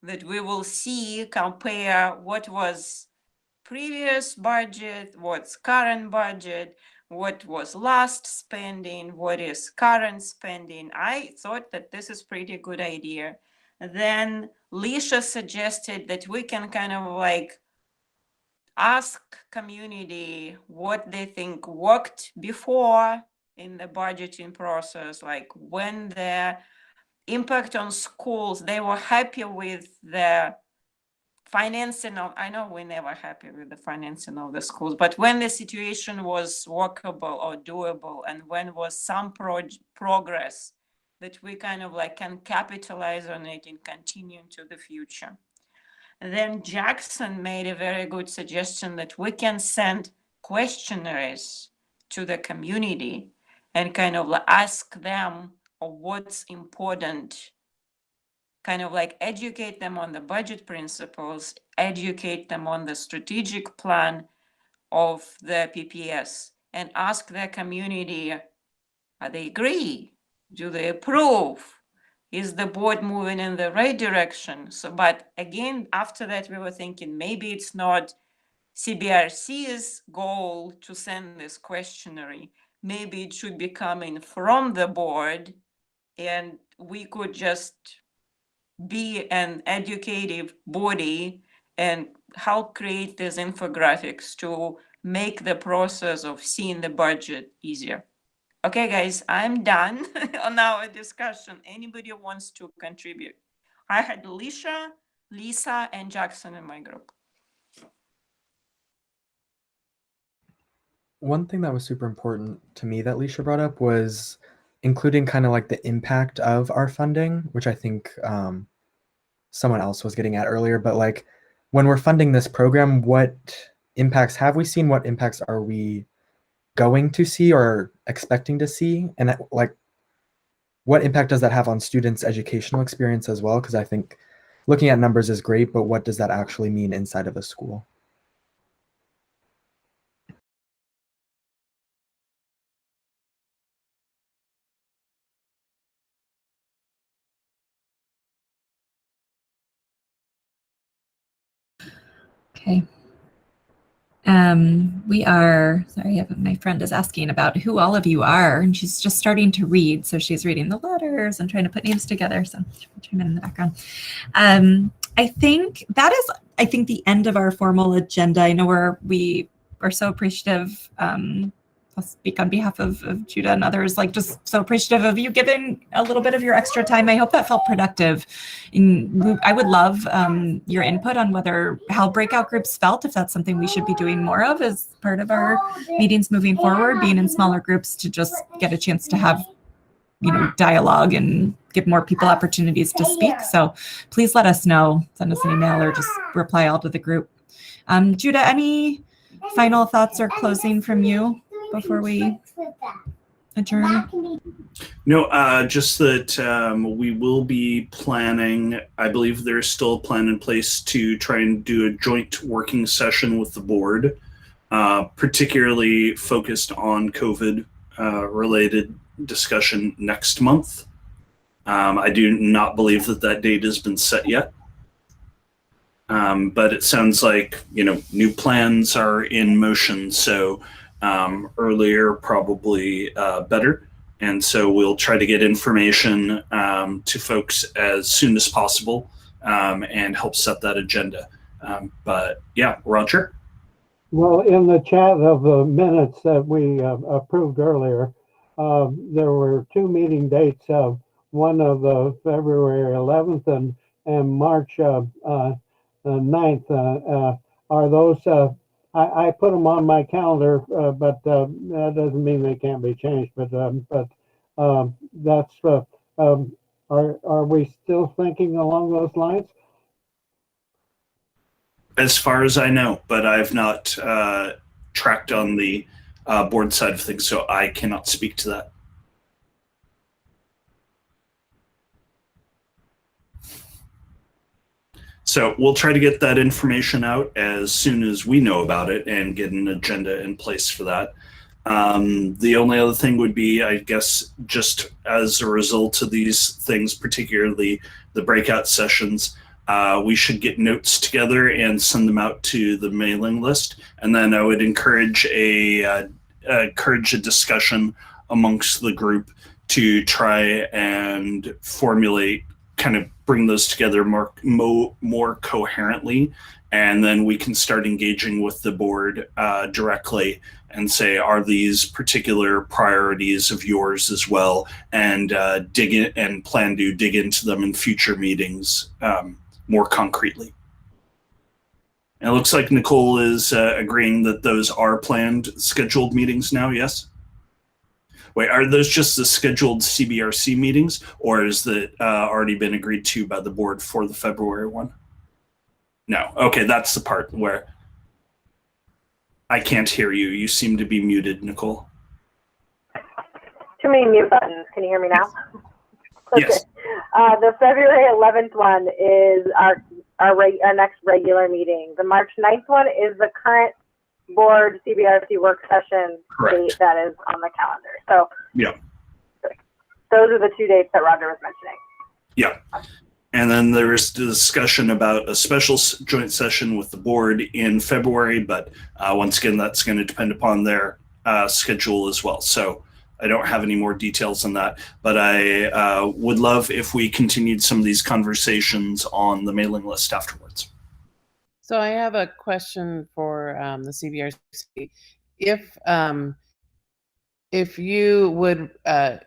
S5: that we will see, compare what was previous budget, what's current budget, what was last spending, what is current spending. I thought that this is pretty good idea. Then Lisha suggested that we can kind of like ask community what they think worked before in the budgeting process, like when the impact on schools, they were happy with the financing of, I know we're never happy with the financing of the schools, but when the situation was workable or doable, and when was some progress that we kind of like can capitalize on it and continue into the future. And then Jackson made a very good suggestion that we can send questionnaires to the community and kind of like ask them what's important, kind of like educate them on the budget principles, educate them on the strategic plan of the PPS, and ask their community, are they agree? Do they approve? Is the board moving in the right direction? So, but again, after that, we were thinking maybe it's not CBRC's goal to send this questionnaire. Maybe it should be coming from the board, and we could just be an educative body and help create these infographics to make the process of seeing the budget easier. Okay, guys, I'm done on our discussion. Anybody wants to contribute? I had Lisha, Lisa, and Jackson in my group.
S14: One thing that was super important to me that Lisha brought up was including kind of like the impact of our funding, which I think someone else was getting at earlier. But like when we're funding this program, what impacts have we seen? What impacts are we going to see or expecting to see? And like, what impact does that have on students' educational experience as well? Because I think looking at numbers is great, but what does that actually mean inside of a school?
S1: Okay. We are, sorry, my friend is asking about who all of you are, and she's just starting to read. So she's reading the letters and trying to put names together. So I'll chime in the background. I think that is, the end of our formal agenda. I know we are so appreciative. I'll speak on behalf of Judah and others, like just so appreciative of you giving a little bit of your extra time. I hope that felt productive. I would love your input on how breakout groups felt, if that's something we should be doing more of as part of our meetings moving forward, being in smaller groups to just get a chance to have, dialogue and give more people opportunities to speak. So please let us know, send us an email or just reply all to the group. Judah, any final thoughts or closing from you before we adjourn?
S8: No, just that we will be planning, I believe there's still a plan in place to try and do a joint working session with the board, particularly focused on COVID related discussion next month. I do not believe that date has been set yet. But it sounds like, new plans are in motion. So earlier probably better, and so we'll try to get information to folks as soon as possible and help set that agenda. But yeah, Roger?
S2: Well, in the chat of the minutes that we approved earlier, there were two meeting dates, one of February 11th and March 9th. Are those I put them on my calendar, but that doesn't mean they can't be changed. But that's are we still thinking along those lines?
S8: As far as I know, but I've not tracked on the board side of things, so I cannot speak to that. So we'll try to get that information out as soon as we know about it and get an agenda in place for that. The only other thing would be, I guess, just as a result of these things, particularly the breakout sessions, we should get notes together and send them out to the mailing list. And then I would encourage a discussion amongst the group to try and formulate, kind of bring those together more coherently. And then we can start engaging with the board directly and say, are these particular priorities of yours as well? And dig in and plan to dig into them in future meetings more concretely. And it looks like Nicole is agreeing that those are planned scheduled meetings now, yes? Wait, are those just the scheduled CBRC meetings, or is that already been agreed to by the board for the February one? No, okay, that's the part where I can't hear you. You seem to be muted, Nicole.
S3: Too many mute buttons. Can you hear me now? Okay.
S8: Yes.
S3: The February 11th one is our next regular meeting. The March 9th one is the current board CBRC work session date that is on the calendar. So
S8: yeah,
S3: those are the 2 dates that Roger was mentioning.
S8: Yeah. And then there is discussion about a special joint session with the board in February, but once again, that's going to depend upon their schedule as well. So I don't have any more details on that, but I would love if we continued some of these conversations on the mailing list afterwards.
S10: So I have a question for the CBRC. If you would,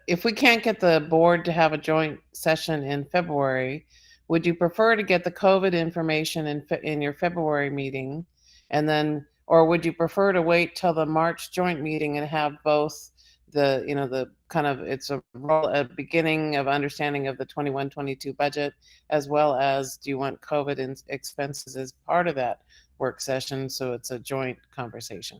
S10: if we can't get the board to have a joint session in February, would you prefer to get the COVID information in your February meeting, and then, or would you prefer to wait till the March joint meeting and have both the, the kind of, it's a beginning of understanding of the 21-22 budget, as well as, do you want COVID expenses as part of that work session, so it's a joint conversation?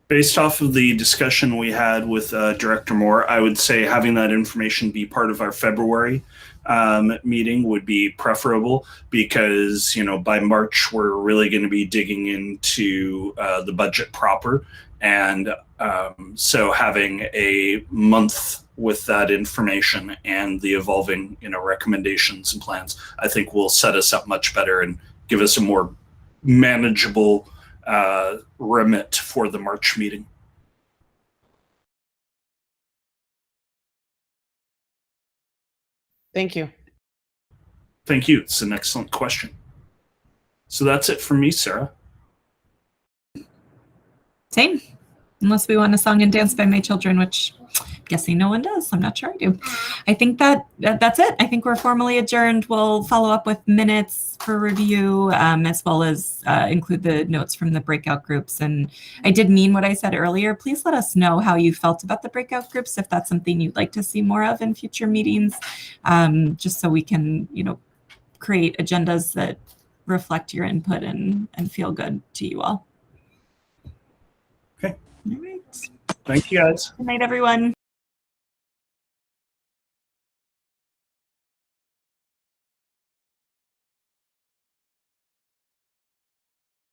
S8: Based off of the discussion we had with Director Moore, I would say having that information be part of our February meeting would be preferable, because by March we're really going to be digging into the budget proper, and so having a month with that information and the evolving recommendations and plans, I think will set us up much better and give us a more manageable remit for the March meeting.
S10: Thank you.
S8: Thank you. It's an excellent question. So that's it for me, Sarah.
S1: Same. Unless we want a song and dance by my children, which I'm guessing no one does. I'm not sure I do. I think that's it. I think we're formally adjourned. We'll follow up with minutes for review, as well as include the notes from the breakout groups. And I did mean what I said earlier. Please let us know how you felt about the breakout groups, if that's something you'd like to see more of in future meetings, just so we can, create agendas that reflect your input and feel good to you all.
S8: Okay.
S1: All right.
S8: Thank you, guys.
S1: Good night, everyone.